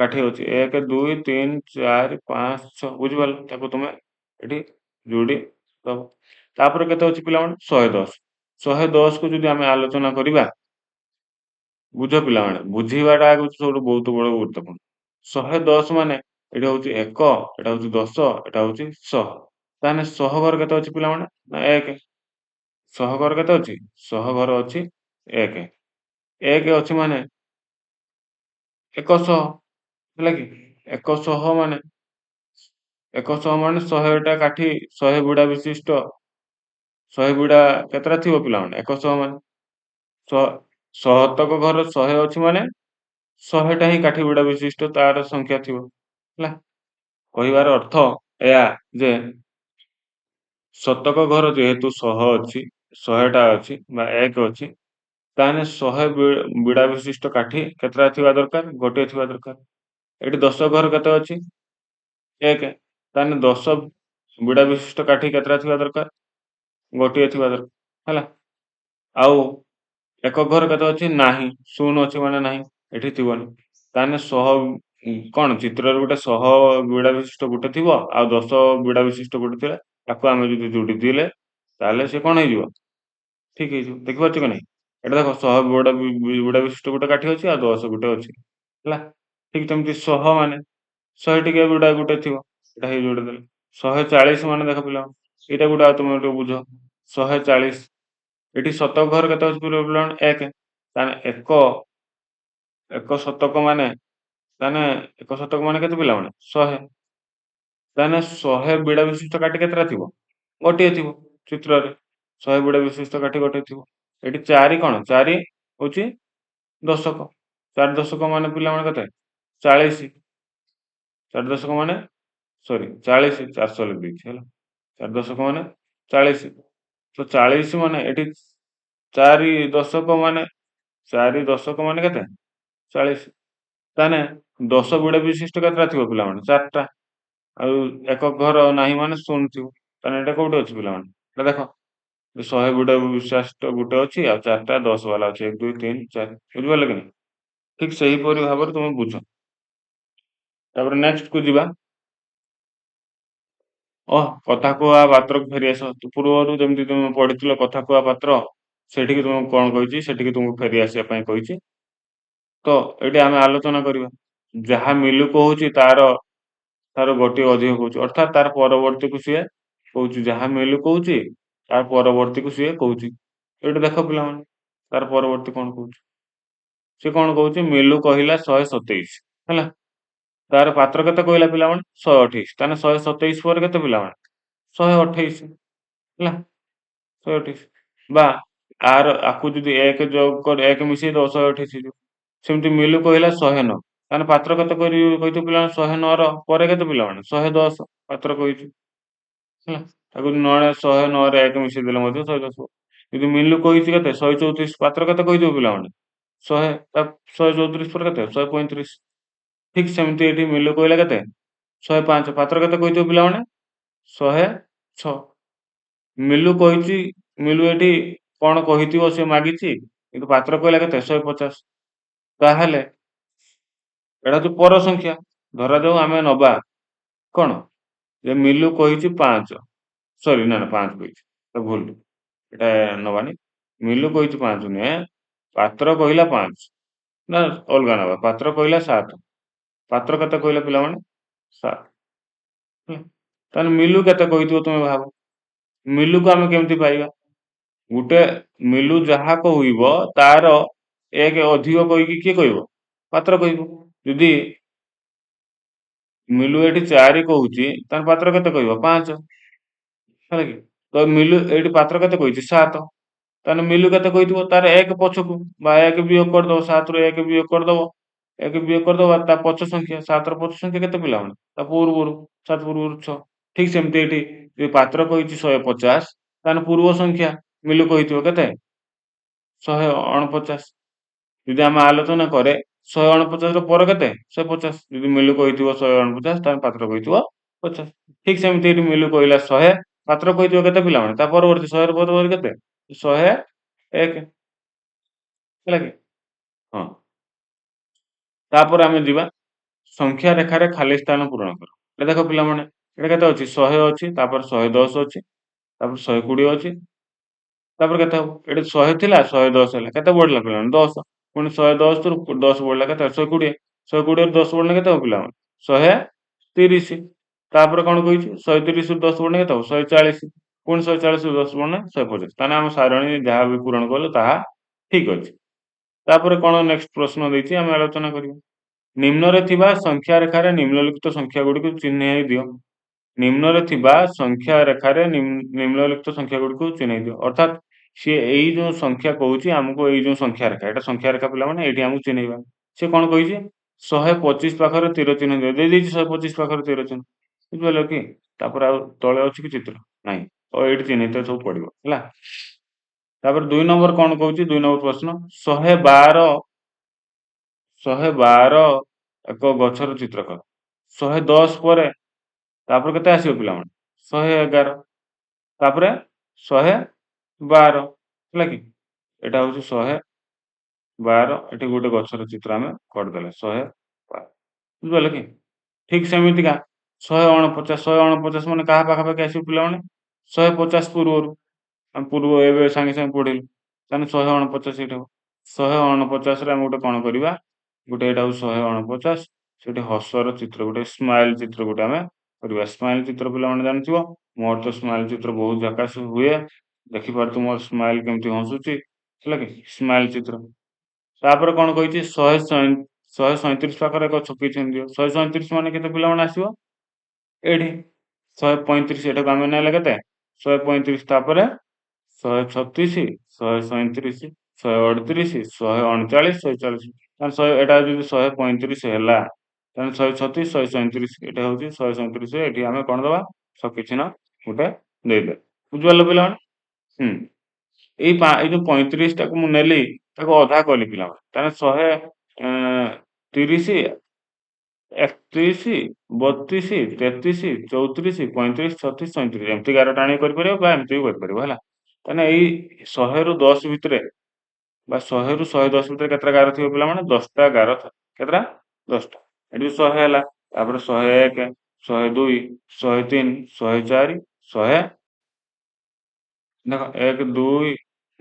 କାଠି ଅଛି। 1 2 3 4 5 6। ବୁଝିପାରିଲ? ତାକୁ ତୁମେ ଏଠି ଯୋଡ଼ି ଦବ। ତାପରେ କେତେ ଅଛି ପିଲାମାନେ? 110। 110କୁ ଯଦି ଆମେ ଆଲୋଚନା କରିବା, ବୁଝ ପିଲାମାନେ, ବୁଝିବାଟା ହେଉଛି ସବୁଠୁ ବହୁତ ବଡ଼ ଗୁରୁତ୍ୱପୂର୍ଣ୍ଣ। 110 ମାନେ ଏଇଟା ହଉଛି 1, ଏଇଟା ହଉଛି 10, ଏଇଟା ହଉଛି 100। ତାହେଲେ 100 ଘର କେତେ ଅଛି ପିଲାମାନେ? ନା 1। 100 ଘର କେତେ ଅଛି? 100 ଘର ଅଛି 1। 1 ଅଛି ମାନେ 100, ହେଲା କି? 100 ମାନେ 100ଟା କାଠି 100 ବିଡା ବିଶିଷ୍ଟ। 100 ବିଡା କେତେଟା ଥିବ ପିଲାମାନେ? 100 ମାନେ ଶତକ ଘର 100 ଅଛି ମାନେ 100ଟା ହିଁ କାଠି ବିଡା ବିଶିଷ୍ଟ ତାର ସଂଖ୍ୟା ଥିବ। ହେଲା। କହିବାର ଅର୍ଥ ଏହା ଯେ ଶତକ ଘର ଯେହେତୁ 100 ଅଛି, 100ଟା ଅଛି ବା 1 ଅଛି, ତାହେଲେ 100 ବିଡା ବିଶିଷ୍ଟ କାଠି କେତେଟା ଥିବା ଦରକାର? ଗୋଟିଏ ଥିବା ଦରକାର। ଏଠି 10 ଘର କେତେ ଅଛି? 1। ତାହେଲେ 10 ବିଡା ବିଶିଷ୍ଟ କାଠି କେତେଟା ଥିବା ଦରକାର? ଗୋଟିଏ ଥିବା ଦରକାର। ହେଲା। ଆଉ 1 ଘର କେତେ ଅଛି? ନାହିଁ। 0 ଅଛି ମାନେ ନାହିଁ, ଏଠି ଥିବନି। ତାହେଲେ 100 କଣ ଚିତ୍ରରେ ଗୋଟେ 100 ବିଡା ବିଶିଷ୍ଟ ଗୋଟେ ଥିବ, ଆଉ 10 ବିଡା ବିଶିଷ୍ଟ ଗୋଟେ ଥିଲେ, ତାକୁ ଆମେ ଯଦି ଯୋଡ଼ି ଦେଲେ ତାହେଲେ ସେ କଣ ହେଇଯିବ? ଠିକ୍ ହେଇଯିବ। ଦେଖିପାରୁଛ କି ନାହିଁ? ଏଟା ଦେଖ 100 ବିଡା ବିଶିଷ୍ଟ ଗୋଟେ କାଠି ଅଛି, ଆଉ 10 ଗୋଟେ ଅଛି। ହେଲା। ଠିକ୍ ସେମିତି 100 ମାନେ 100 ଟିକିଆ ବିଡା ଗୋଟେ ଥିବ, ଏଟା ହେଇ ଯୋଡ଼ି ଦେଲେ। 140 ମାନେ ଦେଖ ପିଲାମାନେ, ଏଇଟା ଗୋଟେ ଆଉ ତୁମେ ଟିକେ ବୁଝ। 140 ଏଠି ଶତକ ଘର କେତେ ଅଛି ପିଲାମାନେ? 1। ତାହେଲେ 1 ଶତକ ମାନେ, ତାହେଲେ 1 ଶତକ ମାନେ କେତେ ପିଲାମାନେ? 100। ତାହେଲେ 100 ବିଡା ବିଶିଷ୍ଟ କାଠି କେତେଟା ଥିବ? ଗୋଟିଏ ଥିବ ଚିତ୍ରରେ। 100 ବିଡା ବିଶିଷ୍ଟ କାଠି ଗୋଟିଏ ଥିବ। ଏଠି 4 କଣ? 4 ହଉଛି ଦଶକ। 4 ଦଶକ ମାନେ ପିଲାମାନେ କେତେ? 40। 4 ଦଶକ ମାନେ 40, 400 ଲେଖିଦେଇଛି ହେଲା। 4 ଦଶକ ମାନେ 40। ତ 40 ମାନେ ଏଠି 4 ଦଶକ ମାନେ 4 ଦଶକ ମାନେ କେତେ? 40। ତାହେଲେ 10 ବିଡା ବିଶିଷ୍ଟ କେତେଟା ଥିବ ପିଲାମାନେ? 4ଟା। ଆଉ 1 ଘର ନାହିଁ ମାନେ 0 ଥିବ। ତାହେଲେ ଏଇଟା କୋଉଠି ଅଛି ପିଲାମାନେ? ଏଟା ଦେଖ 100 ବିଡା ବିଶିଷ୍ଟ ଗୋଟେ ଅଛି, ଆଉ 4ଟା 10 ବାଲା ଅଛି। 1 2 3 4। ବୁଝିପାରିଲ କି ନାହିଁ? ଠିକ୍ ସେହିପରି ଭାବରେ ତୁମେ ବୁଝ। ତାପରେ ନେକ୍ସଟ କୁ ଯିବା। କଥା କୁହା ପାତ୍ରକୁ ଫେରିଆସ। ପୂର୍ବରୁ ଯେମିତି ତୁମେ ପଢିଥିଲ କଥା କୁହା ପାତ୍ର, ସେଠିକି ତୁମକୁ କଣ କହିଛି? ସେଠିକି ତୁମକୁ ଫେରି ଆସିବା ପାଇଁ କହିଛି। ତ ଏଇଠି ଆମେ ଆଲୋଚନା କରିବା। ଯାହା ମିଲୁ କହୁଛି ତାର ଗୋଟିଏ ଅଧିକ କହୁଛି, ଅର୍ଥାତ୍ ତାର ପରବର୍ତ୍ତୀକୁ ସିଏ କହୁଛି। ଯାହା ମିଲୁ କହୁଛି ତାର ପରବର୍ତ୍ତୀକୁ ସିଏ କହୁଛି। ଏଇଠି ଦେଖ ପିଲାମାନେ, ତାର ପରବର୍ତ୍ତୀ କଣ କହୁଛି? ସେ କଣ କହୁଛି? ମିଲୁ କହିଲା 127। ହେଲା। ତାର ପାତ୍ର କେତେ କହିଲା ପିଲାମାନେ? 128। ତାହେଲେ 127 ପରେ କେତେ ପିଲାମାନେ? 128। ହେଲା। 128 ବା ଆକୁ ଯଦି 1 ଯୋଗ କରି 1 ମିଶେଇ ଦବ 128 ହେଇଯିବ। ସେମିତି ମିଲୁ କହିଲା 109। ତାହେଲେ ପାତ୍ର କେତେ କହିଥିବ ପିଲାମାନେ? 109ର ପରେ କେତେ ପିଲାମାନେ? 110 ପାତ୍ର କହିଛି। ହେଲା। ତାକୁ 109ରେ 1 ମିଶେଇ ଦେଲେ ମଧ୍ୟ 110 ହବ। ଯଦି ମିଲୁ କହିଛି କେତେ 134, ପାତ୍ର କେତେ କହିଥିବ ପିଲାମାନେ 100, 134 ପରେ କେତେ 135। ଠିକ ସେମିତି ଏଠି ମିଲୁ କହିଲା କେତେ 105, ପାତ୍ର କେତେ କହିଥିବ ପିଲାମାନେ 106। ମିଲୁ କହିଛି, ମିଲୁ ଏଠି କଣ କହିଥିବ ସେ ମାଗିଛି, କିନ୍ତୁ ପାତ୍ର କହିଲା କେତେ 150। ତାହେଲେ ଏଟା ହଉଛି ପର ସଂଖ୍ୟା। ଧରାଯାଉ ଆମେ ନବା କଣ, ଯେ ମିଲୁ କହିଛି 5, ସରି ନା 5 କହିଛି, ଭୁଲ, ଏଟା ନବାନି। ମିଲୁ କହିଛି 5 ନୁହେଁ, ପାତ୍ର କହିଲା 5, ନା ଅଲଗା ନବା। ପାତ୍ର କହିଲା 7, ପାତ୍ର କେତେ କହିଲା ପିଲାମାନେ 7। ତାହେଲେ ମିଲୁ କେତେ କହିଥିବ ତୁମେ ଭାବ। ମିଲୁକୁ ଆମେ କେମିତି ପାଇବା? ଗୋଟେ ମିଲୁ ଯାହା କହିବ ତାର 1 ଅଧିକ କହିକି କିଏ କହିବ? ପାତ୍ର କହିବ। ଯଦି ମିଲୁ ଏଠି 4 କହୁଛି, ତାହେଲେ ପାତ୍ର କେତେ କହିବ 5, ହେଲା କି? ତ ମିଲୁ ଏଇଠି ପାତ୍ର କେତେ କହିଛି 7, ତାହେଲେ ମିଲୁ କେତେ କହିଥିବ ତାର 1 ପଛକୁ, ବା 1 ବିୟୋଗ କରିଦବ, 7ରୁ 1 ବିୟୋଗ କରିଦବ, 1 ବିୟୋଗ କରିଦବ, ତା ପଛ ସଂଖ୍ୟା 7ର ପଛ ସଂଖ୍ୟା କେତେ ପିଲାମାନେ, ତା ପୂର୍ବରୁ 7 ପୂର୍ବରୁ 6। ଠିକ ସେମିତି ଏଠି ଯଦି ପାତ୍ର କହିଛି 150, ତାହେଲେ ପୂର୍ବ ସଂଖ୍ୟା ମିଲୁ କହିଥିବ କେତେ 149। ଯଦି ଆମେ ଆଲୋଚନା କରେ 149ର ପରେ କେତେ 150, ଯଦି ମିଲୁ କହିଥିବ 149, ତାହେଲେ ପାତ୍ର କହିଥିବ 50। ଠିକ ସେମିତି ଏଠି ମିଲୁ କହିଲା 100, ପାତ୍ର କହିଥିବ କେତେ ପିଲାମାନେ, ତା ପରବର୍ତ୍ତୀ 100ର ପରବର୍ତ୍ତୀ କେତେ 101, ହେଲା କି? ହଁ, ତାପରେ ଆମେ ଯିବା ସଂଖ୍ୟା ରେଖାରେ ଖାଲି ସ୍ଥାନ ପୂରଣ କର। ଏ ଦେଖ ପିଲାମାନେ, ଏଟା କେତେ ଅଛି 100 ଅଛି, ତାପରେ 110 ଅଛି, ତାପରେ 120 ଅଛି, ତାପରେ କେତେ ହବ? ଏଠି 100 ଥିଲା 110 ହେଲା, କେତେ ବଢିଲା ପିଲାମାନେ 10, ପୁଣି 110 ରୁ 10 ବଢିଲା କେତେ 120, 120ରୁ 10 ବଢିଲେ କେତେ ହବ ପିଲାମାନେ 130। ତାପରେ କଣ କହିଛି 130ରୁ 10 ବଢିଲେ କେତେ ହବ 140, ପୁଣି 140ରୁ 10 ବଢିଲେ 150। ତାହେଲେ ଆମ ସାରଣୀ ଯାହା ବି ପୂରଣ କଲୁ ତାହା ଠିକ ଅଛି। ତାପରେ କଣ ନେକ୍ସଟ ପ୍ରଶ୍ନ ଦେଇଛି ଆମେ ଆଲୋଚନା କରିବା। ନିମ୍ନରେ ଥିବା ସଂଖ୍ୟା ରେଖାରେ ନିମ୍ନଲିଖିତ ସଂଖ୍ୟା ଗୁଡିକୁ ଚିହ୍ନେଇ ଦିଅ। ନିମ୍ନରେ ଥିବା ସଂଖ୍ୟା ରେଖାରେ ନିମ୍ନଲିଖିତ ସଂଖ୍ୟା ଗୁଡିକୁ ଚିହ୍ନେଇ ଦିଅ। ଅର୍ଥାତ ସିଏ ଏଇ ଯୋଉ ସଂଖ୍ୟା କହୁଛି ଆମକୁ, ଏଇ ଯୋଉ ସଂଖ୍ୟା ରେଖା, ଏଟା ସଂଖ୍ୟା ରେଖା ପିଲାମାନେ, ଏଇଠି ଆମକୁ ଚିହ୍ନେଇବା। ସେ କଣ କହିଛି 125 ପାଖରେ ତୀର ଚିହ୍ନ ଦିଅ, ଦେଇଦେଇଛି 125 ପାଖରେ ତୀର ଚିହ୍ନ, ବୁଝିପାରିଲ କି? ତାପରେ ଆଉ ତଳେ ଅଛି କି ଚିତ୍ର ନାହିଁ, ଓ ଏଇଠି ଚିହ୍ନିତ ସବୁ ପଡିବ, ହେଲା। ତାପରେ 2 ନମ୍ବର କଣ କହୁଛି, 2 ନମ୍ବର ପ୍ରଶ୍ନ 112 ଏକ ଗଛର ଚିତ୍ର କର। 110 ପରେ ତାପରେ କେତେ ଆସିବ ପିଲାମାନେ 111, ତାପରେ 112, ହେଲା କି? ଏଟା ହଉଛି 112, ଏଠି ଗୋଟେ ଗଛର ଚିତ୍ର ଆମେ କରିଦେଲେ 112, ବୁଝିପାରିଲ କି? ଠିକ ସେମିତିକା 149, 149 ମାନେ କାହା ପାଖାପାଖି ଆସିବ ପିଲାମାନେ 150 ପୂର୍ବରୁ, ଆମେ ପୂର୍ବ ଏବେ ସାଙ୍ଗେ ସାଙ୍ଗେ ପଢିଲୁ, ତାହେଲେ 149 ଏଇଟା ହବ। 149ରେ ଆମେ ଗୋଟେ କଣ କରିବା, ଗୋଟେ ଏଇଟା ହଉଛି 149, ସେଠି ହସର ଚିତ୍ର, ଗୋଟେ ସ୍ମାଇଲ ଚିତ୍ର ଗୋଟେ ଆମେ କରିବା। ସ୍ମାଇଲ ଚିତ୍ର ପିଲାମାନେ ଜାଣିଥିବ, ମୋର ତ ସ୍ମାଇଲ ଚିତ୍ର ବହୁତ ଝାକାସ ହୁଏ, ଦେଖିପାରୁଥିବ ମୋର ସ୍ମାଇଲ କେମିତି ହସୁଛି, ହେଲା କି? ସ୍ମାଇଲ ଚିତ୍ର। ତାପରେ କଣ କହିଛି 137 ପାଖରେ ଏକ ଛକି ଚିହ୍ନ ଦିଅ। 137 ମାନେ କେତେ ପିଲାମାନେ ଆସିବ, ଏଇଠି 135, ଏଟାକୁ ଆମେ ନେଲେ କେତେ 135, ତାପରେ 136, 137, 138, 139, 140, ତାହେଲେ ଏଟା ଯଦି 135 ହେଲା, ତାହେଲେ 136, 137, ଏଟା ହଉଛି 137, ଏଠି ଆମେ କଣ ଦବା ଛକି ଚିହ୍ନ ଗୋଟେ ଦେଇଦେ, ବୁଝିପାରିଲ ପିଲାମାନେ? ହୁଁ, ଏଇ ଯୋଉ 35 ଟାକୁ ମୁଁ ନେଲି, ତାକୁ ଅଧା କଲି ପିଲାମାନେ, ତାହେଲେ 130, 31, 32, 33, 34, 35, 36, 37, ଏମିତି ଗାର ଟାଣି କରିପାରିବ, ବା ଏମିତି ବି କରିପାରିବ, ହେଲା। ତାହେଲେ ଏଇ 100ରୁ 10 ଭିତରେ, ବା 100ରୁ 110 ଭିତରେ କେତେଟା ଗାର ଥିବ ପିଲାମାନେ 10ଟା ଗାର ଥାଏ। କେତେଟା 10ଟା। ଏଠି 100 ହେଲା, ତାପରେ 101, 102, 103, 104, 100, ଦେଖ 1 2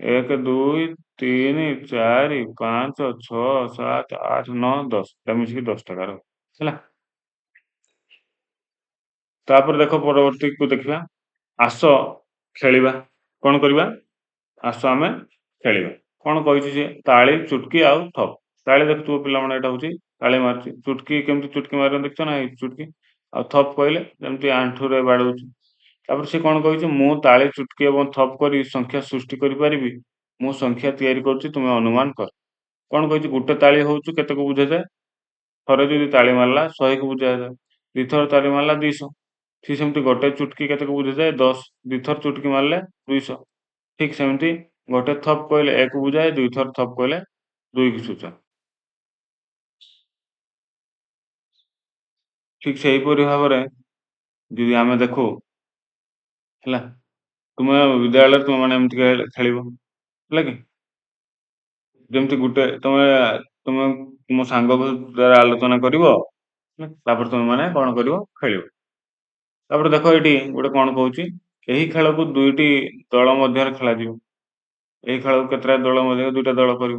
1 2 3 4 5 6 7 8 9 10, এটা ମିଶିକି 10ଟା ଗାର ହେଲା। ତାପରେ ଦେଖ ପରବର୍ତ୍ତୀକୁ ଦେଖିବା, ଆସ ଖେଳିବା। କଣ କରିବା, ଆସ ଆମେ ଖେଳିବା। କଣ କହିଛି ଯେ ତାଳି, ଚୁଟକି ଆଉ ଥପ। ତାଳି ଦେଖୁଥିବ ପିଲାମାନେ, ଏଇଟା ହଉଛି ତାଳି ମାରୁଛି। ଚୁଟକି କେମିତି ଚୁଟକି ମାରନ୍ତି ଦେଖିଛ ନା, ଏଇ ଚୁଟକି। ଆଉ ଥପ କହିଲେ ଯେମିତି ଆଣ୍ଠୁରେ ବାଡଉଛି। ତାପରେ ସେ କଣ କହିଛି, ମୁଁ ତାଳି, ଚୁଟକି ଏବଂ ଥପ କରି ସଂଖ୍ୟା ସୃଷ୍ଟି କରିପାରିବି। ମୁଁ ସଂଖ୍ୟା ତିଆରି କରୁଛି, ତୁମେ ଅନୁମାନ କର। କଣ କହିଛି, ଗୋଟେ ତାଳି ହଉଛି କେତେକୁ ବୁଝାଯାଏ, ଥରେ ଯଦି ତାଳି ମାରିଲା 100କୁ ବୁଝାଯାଏ, ଦିଥର ତାଳି ମାରିଲା 200। ଠିକ ସେମିତି ଗୋଟେ ଚୁଟକି କେତେକୁ ବୁଝାଯାଏ 10, ଦିଥର ଚୁଟକି ମାରିଲେ 200। ଠିକ ସେମିତି ଗୋଟେ ଥପ କହିଲେ 1 ବୁଝାଏ, 2 ଥର ଥପ କହିଲେ 2 କି ସୂଚାଏ। ଠିକ୍ ସେହିପରି ଭାବରେ ଯଦି ଆମେ ଦେଖୁ ହେଲା, ତୁମେ ବିଦ୍ୟାଳୟରେ ତୁମେମାନେ ଏମିତି ଖେଳିବ, ହେଲା କି? ଯେମିତି ତୁମେ ତୁମ ସାଙ୍ଗ ଦ୍ୱାରା ଆଲୋଚନା କରିବ, ତାପରେ ତୁମେମାନେ କ'ଣ କରିବ? ଖେଳିବ। ତାପରେ ଦେଖ ଏଇଠି ଗୋଟେ କ'ଣ କହୁଛି, ଏହି ଖେଳକୁ 2ଟି ଦଳ ମଧ୍ୟରେ ଖେଳାଯିବ। ଏହି ଖେଳକୁ କେତେଟା ଦଳ ମଧ୍ୟରେ? 2ଟା ଦଳ କରିବ।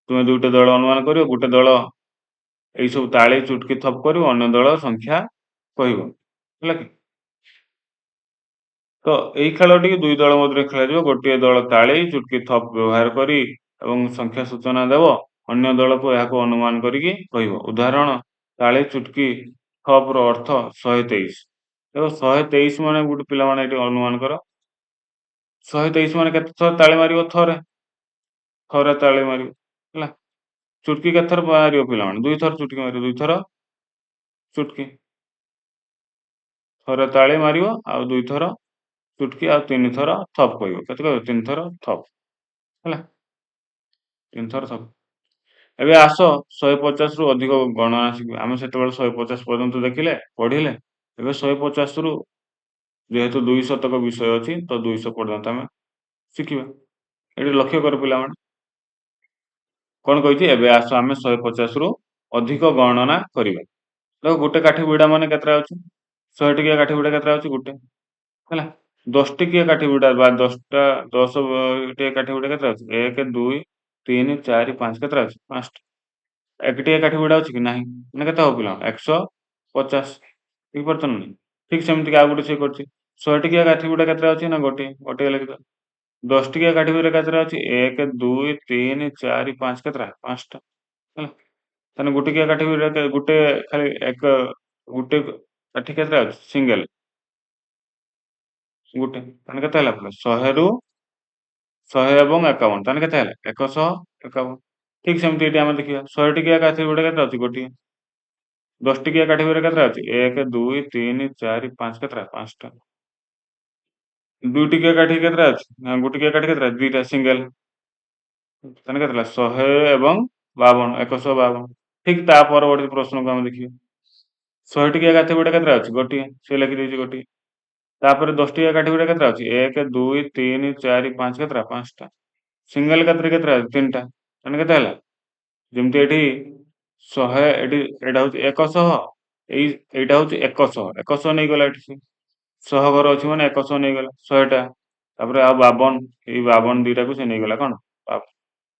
ତୁମେ 2ଟା ଦଳ ଅନୁମାନ କରିବ, ଗୋଟେ ଦଳ ଏଇ ସବୁ ତାଳି, ଚୁଟକି, ଥପ କରିବ, ଅନ୍ୟ ଦଳ ସଂଖ୍ୟା କହିବ, ହେଲା କି? ତ ଏଇ ଖେଳଟି 2 ଦଳ ମଧ୍ୟରେ ଖେଳାଯିବ। ଗୋଟିଏ ଦଳ ତାଳି, ଚୁଟକି, ଥପ ବ୍ୟବହାର କରି ଏବଂ ସଂଖ୍ୟା ସୂଚନା ଦେବ। ଅନ୍ୟ ଦଳକୁ ଏହାକୁ ଅନୁମାନ କରିକି କହିବ। ଉଦାହରଣ, ତାଳି, ଚୁଟକି, ଥପର ଅର୍ଥ 123। ଦେଖ 123 ମାନେ ଗୋଟେ ପିଲାମାନେ ଏଠି ଅନୁମାନ କର। 123 ମାନେ କେତେ ଥର ତାଳି ମାରିବ? ଥରେ ତାଳି ମାରିବ, ହେଲା। ଚୁଟକି କେତେ ଥର ମାରିବ ପିଲାମାନେ? 2 ଥର ଚୁଟକି ମାରିବ, 2 ଥର ଚୁଟକି। ଥରେ ତାଳି ମାରିବ ଆଉ 2 ଥର ଚୁଟକି ଆଉ 3 ଥର ଥପ କହିବ। କେତେ କହିବ? 3 ଥର ଥପ, ହେଲା। 3 ଥର ଥପ। ଏବେ ଆସ 150ରୁ ଅଧିକ ଗଣନା ଶିଖିବା। ଆମେ ସେତେବେଳେ 150 ପର୍ଯ୍ୟନ୍ତ ଦେଖିଲେ, ପଢିଲେ। ଏବେ 150ରୁ ଯେହେତୁ 2 ଶତକ ବିଷୟ ଅଛି, ତ 200 ପର୍ଯ୍ୟନ୍ତ ଆମେ ଶିଖିବା। ଏଠି ଲକ୍ଷ୍ୟ କର ପିଲାମାନେ, କ'ଣ କହିଛି? ଏବେ ଆସ ଆମେ 150ରୁ ଅଧିକ ଗଣନା କରିବା। ଦେଖ ଗୋଟେ କାଠି ଭିଡ଼ା ମାନେ କେତେଟା ଅଛି? 100 ଟିକିଆ କାଠି ଭିଡ଼ା କେତେଟା ଅଛି? ଗୋଟେ, ହେଲା। 10 ଟିକିଆ କାଠି ଭିଡ଼ା ବା 10 ଟିକିଆ କାଠି ଭିଡ଼ା କେତେଟା ଅଛି? 1, 2, 3, 4, 5 କେତେଟା ଅଛି? 5ଟା। 1 ଟିକିଆ କାଠି ଭିଡ଼ା ଅଛି କି? ନାହିଁ। ମାନେ କେତେ ହବ ପିଲାମାନେ? 150। ବୁଝିପାରୁଛ ନା ନାହିଁ? ଠିକ୍ ସେମିତିକା ଆଉ ଗୋଟେ ସେ କରିଛି। 100 ଟିକିଆ କାଠି ଭିଡ଼ା କେତେଟା ଅଛି? ନା ଗୋଟିଏ। ଗୋଟିଏ ଲେଖିଦବା। 10 ଟିକିଆ କାଠି ଭିଡ଼ା କେତେଟା ଅଛି? 1, 2, 3, 4, 5 କେତେଟା? 5ଟା, ହେଲା। ତାହେଲେ ଗୋଟିକିଆ କାଠି ଭିଡ଼ା ଗୋଟେ ଖାଲି ଗୋଟେ କାଠି କେତେଟା ଅଛି? ସିଙ୍ଗଲ ଗୋଟେ। ତାହେଲେ କେତେ ହେଲା ପିଲା? 100ରୁ 100 ଏବଂ 51, ତାହେଲେ କେତେ ହେଲା? 151। ଠିକ୍ ସେମିତି ଏଠି ଆମେ ଦେଖିବା 100 ଟିକିଆ କାଠି ଭିଡ଼ା କେତେ ଅଛି? ଗୋଟିଏ। 10 ଟିକିଆ କାଠି ଭିଡ଼ା କେତେଟା ଅଛି? 1, 2, 3, 4, 5 କେତେଟା? 5ଟା। 2 ଟିକିଆ କାଠି କେତେଟା ଅଛି? ନା ଗୋଟିକିଆ କାଠି କେତେଟା? 2ଟା ସିଙ୍ଗଲ। ତାହେଲେ କେତେ ହେଲା? 100 ଏବଂ 52, 152। ଠିକ୍ ତା ପରବର୍ତ୍ତୀ ପ୍ରଶ୍ନକୁ ଆମେ ଦେଖିବା। 100 ଟିକିଆ କାଠି ଭିଡ଼ା କେତେଟା ଅଛି? ଗୋଟିଏ। ସେ ଲେଖିଦେଇଛି ଗୋଟିଏ। ତାପରେ 10 ଟିକିଆ କାଠି ଭିଡ଼ା କେତେଟା ଅଛି? 1, 2, 3, 4, 5 କେତେଟା? 5ଟା। ସିଙ୍ଗଲ କାଠିରେ କେତେଟା ଅଛି? 3ଟା। ତାହେଲେ କେତେ ହେଲା? ଯେମିତି ଏଠି 100, ଏଇଟା ହଉଛି 100, ଏଇଟା ହଉଛି 100। 100 ନେଇଗଲା ଏଠି ସେ। 100 ଘର ଅଛି ମାନେ 100 ନେଇଗଲା 100ଟା। ତାପରେ ଆଉ 52, ଏଇ 52 ଦିଟାକୁ ସେ ନେଇଗଲା କ'ଣ?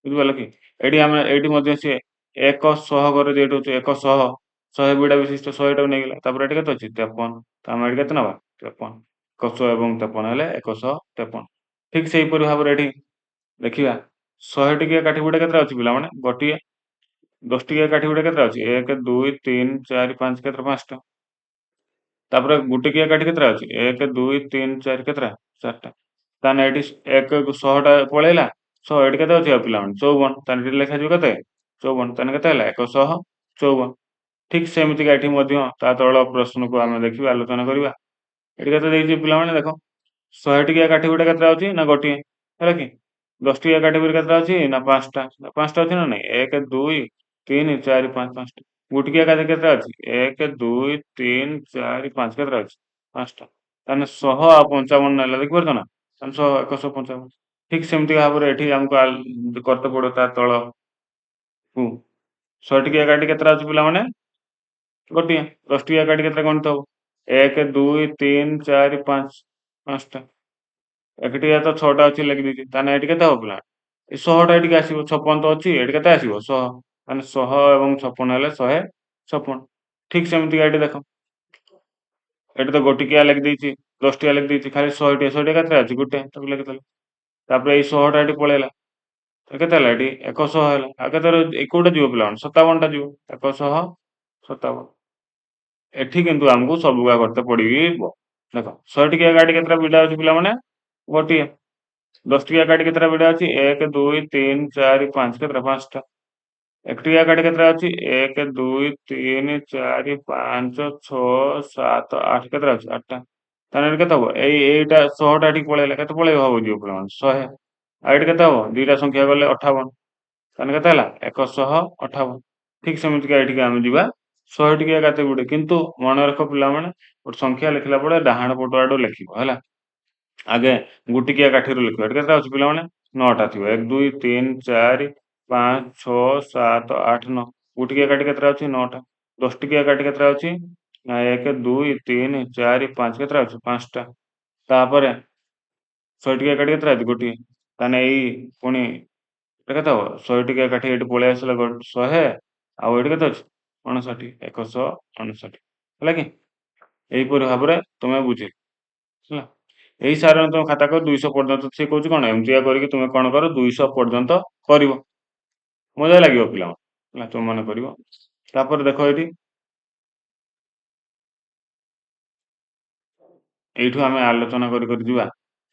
ବୁଝିପାରିଲ କି? ଏଇଠି ମଧ୍ୟ ସିଏ 100 ଘରେ ଯେହେତୁ ଅଛି 100, 100 ବିଡ଼ା ବିଶିଷ୍ଟ 100ଟାକୁ ନେଇଗଲା। ତାପରେ ଏଠି କେତେ ଅଛି? 53। ତ ଆମେ ଏଠି କେତେ ନେବା? 53। 100 ଏବଂ 53 ହେଲେ 153। ଠିକ୍ ସେହିପରି ଭାବରେ ଏଠି ଦେଖିବା 100 ଟିକିଆ କାଠି ଭିଡ଼ା କେତେଟା ଅଛି ପିଲାମାନେ? ଗୋଟିଏ। 10 ଟିକିଆ କାଠି ଭିଡ଼ା କେତେଟା ଅଛି? 1, 2, 3, 4, 5 କେତେଟା? 5ଟା। ତାପରେ ଗୋଟିକିଆ କାଠି କେତେଟା ଅଛି? 1, 2, 3, 4 କେତେଟା? 4ଟା। ତାହେଲେ ଏଠି 1କୁ 100ଟା ପଳେଇଲା। 100 ଏଠି କେତେ ଅଛି ଆଉ ପିଲାମାନେ? 54। ତାହେଲେ ଏଠି ଲେଖାଯିବ କେତେ? 54। ତାହେଲେ କେତେ ହେଲା? 154। ଠିକ୍ ସେମିତିକା ଏଠି ମଧ୍ୟ ତା ତଳ ପ୍ରଶ୍ନକୁ ଆମେ ଦେଖିବା, ଆଲୋଚନା କରିବା। ଏଠି କେତେ ଦେଇଛି ପିଲାମାନେ ଦେଖ। 100 ଟିକିଆ କାଠି ଭିଡ଼ା କେତେଟା ଅଛି? ନା ଗୋଟିଏ, ହେଲା କି? 10 ଟିକିଆ କାଠି ଭିଡ଼ା କେତେଟା ଅଛି? ନା 5ଟା। 5ଟା ଅଛି ନା ନାଇଁ? 1, 2, 3, 4, 5, 5ଟା। ଗୋଟିକିଆ କାଠି କେତେଟା ଅଛି? 1, 2, 3, 4, 5 କେତେଟା ଅଛି? 5ଟା। ତାହେଲେ 100 ଆଉ 55 ନେଲା, ଦେଖିପାରୁଛ ନା? 155। ଠିକ୍ ସେମିତିକା ଭାବରେ ଏଠି ଆମକୁ କରତେ ପଡ଼ିବ ତା ତଳକୁ। 100 ଟିକିଆ କାଠି କେତେଟା ଅଛି ପିଲାମାନେ? ଗୋଟିଏ। 10 ଟିକିଆ କାଠି କେତେଟା ଗଣିତ ହବ? 1, 2, 3, 4, 5, 5ଟା। 1 ଟିକିଆ ତ 6ଟା ଅଛି ଲେଖିଦେଇଛି। ତାହେଲେ ଏଠି କେତେ ହବ ପିଲା? ଏ 100ଟା ଏଠିକି ଆସିବ। 56 ତ ଅଛି, ଏଠି କେତେ ଆସିବ? 100। ତାହେଲେ 100 ଏବଂ 56 ହେଲେ 156। ଠିକ୍ ସେମିତିକା ଏଠି ଦେଖ। ଏଠି ତ ଗୋଟିକିଆ ଲେଖିଦେଇଛି, 10ଟିଆ ଲେଖିଦେଇଛି, ଖାଲି 100ଟିଆ। 100ଟିଆ କେତେଟା ଅଛି? ଗୋଟେ। ତାକୁ ଲେଖିଦେଲେ। ତାପରେ ଏଇ 100ଟା ଏଠି ପଳେଇଲା। କେତେ ହେଲା ଏଠି? 100 ହେଲା। ଆଉ କେତେ କୋଉଟା ଯିବ ପିଲାମାନେ? 57ଟା ଯିବ। 157। ଏଠି କିନ୍ତୁ ଆମକୁ ସବୁଗୁଡା କରତେ ପଡିବ। ଦେଖ 100 ଟିକିଆ ଗାଡି କେତେଟା ବିଡା ଅଛି ପିଲାମାନେ? ଗୋଟିଏ। 10 ଟିକିଆ ଗାଡି କେତେଟା ବିଡା ଅଛି? 1, 2, 3, 4, 5 କେତେଟା? 5ଟା। 1 ଟିକିଆ ଗାଡି କେତେଟା ଅଛି? 1, 2, 3, 4, 5, 6, 7, 8 କେତେଟା ଅଛି? 8ଟା। ତାହେଲେ କେତେ ହବ? ଏଇଟା 100ଟା ଏଠିକି ପଳେଇଲା। କେତେ ପଳେଇବ? ହବ ଯିବ ପିଲାମାନେ 100। ଆଉ ଏଠି କେତେ ହବ? ଦୁଇଟା ସଂଖ୍ୟା ଗଲେ 58। ତାହେଲେ କେତେ ହେଲା? 158। ଠିକ୍ ସେମିତିକା ଏଠିକି ଆମେ ଯିବା 100 ଟିକିଆ କାଟିଗୁଡେ। କିନ୍ତୁ ମନେ ରଖ ପିଲାମାନେ, ଗୋଟେ ସଂଖ୍ୟା ଲେଖିଲା ବେଳେ ଡାହାଣ ପଟ ଆଡୁ ଲେଖିବ ହେଲା। ଆଗେ ଗୋଟିକିଆ କାଠିରୁ ଲେଖିବ। ଏଠି କେତେଟା ଅଛି ପିଲାମାନେ? 9ଟା ଥିବ। 1 2 3 4 5 6 7 8 9। ଗୋଟିକିଆ କାଠି କେତେଟା ଅଛି? 9ଟା। 10 ଟିକିଆ କାଠି କେତେଟା ଅଛି? ନା 1 2 3 4 5। କେତେଟା ଅଛି? 5ଟା। ତାପରେ 100 ଟିକିଆ କାଠି କେତେଟା ଅଛି? ଗୋଟିଏ। ତାହେଲେ ଏଇ ପୁଣି ଏଟା କେତେ ହବ? 100 ଟିକିଆ କାଠି ଏଠି ପଳେଇ ଆସିଲା 100, ଆଉ ଏଠି କେତେ ଅଛି? 59, 159। ହେଲା କି? ଏହିପରି ଭାବରେ ତୁମେ ବୁଝିଲ। ହେଲା। ଏଇ ସାରଣୀ ତମ ଖାତା କର 200 ପର୍ଯ୍ୟନ୍ତ। ସେ କହୁଛି କଣ ଏମିତିଆ କରିକି ତୁମେ କଣ କର 200 ପର୍ଯ୍ୟନ୍ତ କରିବ। ମଜା ଲାଗିବ ପିଲାମାନେ। ହେଲା, ତୁମମାନେ କରିବ। ତାପରେ ଦେଖ ଏଇଠି, ଏଇଠୁ ଆମେ ଆଲୋଚନା କରି କରି ଯିବା।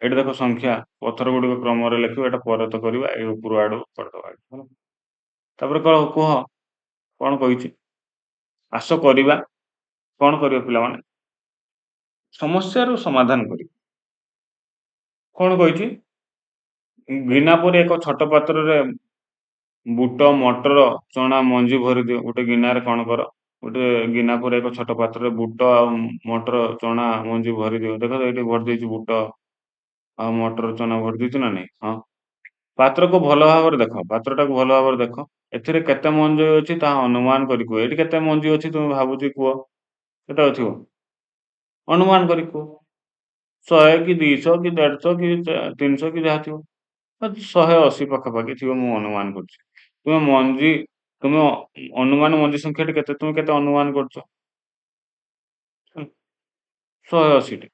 ଏଠି ଦେଖ ସଂଖ୍ୟା ପଥର ଗୁଡିକ କ୍ରମରେ ଲେଖିବ। ଏଟା ପରେ ତ କରିବା, ଏଇ ଉପରୁ ଆଡୁ କରିଦବା। ହେଲା। ତାପରେ କୁହ କଣ କହିଛି? ଆସ କରିବା। କଣ କରିବ ପିଲାମାନେ? ସମସ୍ୟାର ସମାଧାନ କରିବ। କଣ କହିଛି? ଗିନା ପରି ଏକ ଛୋଟ ପାତ୍ରରେ ବୁଟ, ମଟର, ଚଣା ମଞ୍ଜି ଭରି ଦିଅ। ଗୋଟେ ଗିନାରେ କଣ କର? ଗୋଟେ ଗିନା ପରେ ଏକ ଛୋଟ ପାତ୍ରରେ ବୁଟ ଆଉ ମଟର, ଚଣା ମଞ୍ଜି ଭରି ଦିଅ। ଦେଖ ଏଇଠି ଭରି ଦେଇଛି ବୁଟ ଆଉ ମଟର, ଚଣା ଭରି ଦେଇଛି ନା ନାଇଁ? ହଁ। ପାତ୍ରକୁ ଭଲ ଭାବରେ ଦେଖ। ପାତ୍ରଟାକୁ ଭଲ ଭାବରେ ଦେଖ। ଏଥିରେ କେତେ ମଞ୍ଜି ଅଛି ତାହା ଅନୁମାନ କରି କୁହ। ଏଠି କେତେ ମଞ୍ଜି ଅଛି ତୁମେ ଭାବୁଛି କୁହ? କେତେ ଅଛି? ଅନୁମାନ କରି କୁହ। 100 କି 200 କି 150 କି 300 କି ଯାହା ଥିବ। 180 ପାଖାପାଖି ଥିବ ମୁଁ ଅନୁମାନ କରୁଛି। ତୁମେ ଅନୁମାନ ମଞ୍ଜି ସଂଖ୍ୟାଟି କେତେ? ତୁମେ କେତେ ଅନୁମାନ କରୁଛ? 180ଟି।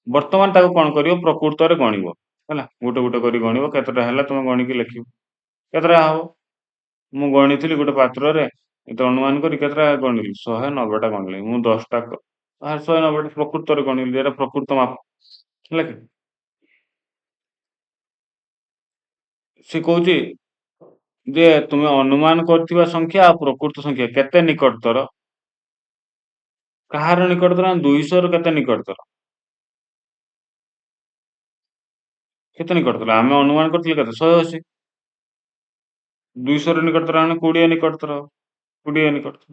ବର୍ତ୍ତମାନ ତାକୁ କଣ କରିବ? ପ୍ରକୃତରେ ଗଣିବ। ହେଲା, ଗୋଟେ ଗୋଟେ କରି ଗଣିବ। କେତେଟା ହେଲା ତୁମେ ଗଣିକି ଲେଖିବ। କେତେଟା ହବ? ମୁଁ ଗଣିଥିଲି ଗୋଟେ ପାତ୍ରରେ, ଏତେ ଅନୁମାନ କରି କେତେଟା ଗଣିଲି? 190ଟା ଗଣିଲି। ମୁଁ 10ଟା 190ଟା ପ୍ରକୃତରେ ଗଣିଲି। ଏଟା ପ୍ରକୃତ ମାପ। ହେଲା କି? ସେ କହୁଛି ଯେ ତୁମେ ଅନୁମାନ କରିଥିବା ସଂଖ୍ୟା ଆଉ ପ୍ରକୃତ ସଂଖ୍ୟା କେତେ ନିକଟତର? କାହାର ନିକଟତର? 200 ର କେତେ ନିକଟତର? କେତେ ନିକଟତର? ଆମେ ଅନୁମାନ କରିଥିଲେ କେତେ? 180। 200 ର ନିକଟତର ମାନେ 20 ନିକଟତର ହବ। 20 ନିକଟତର।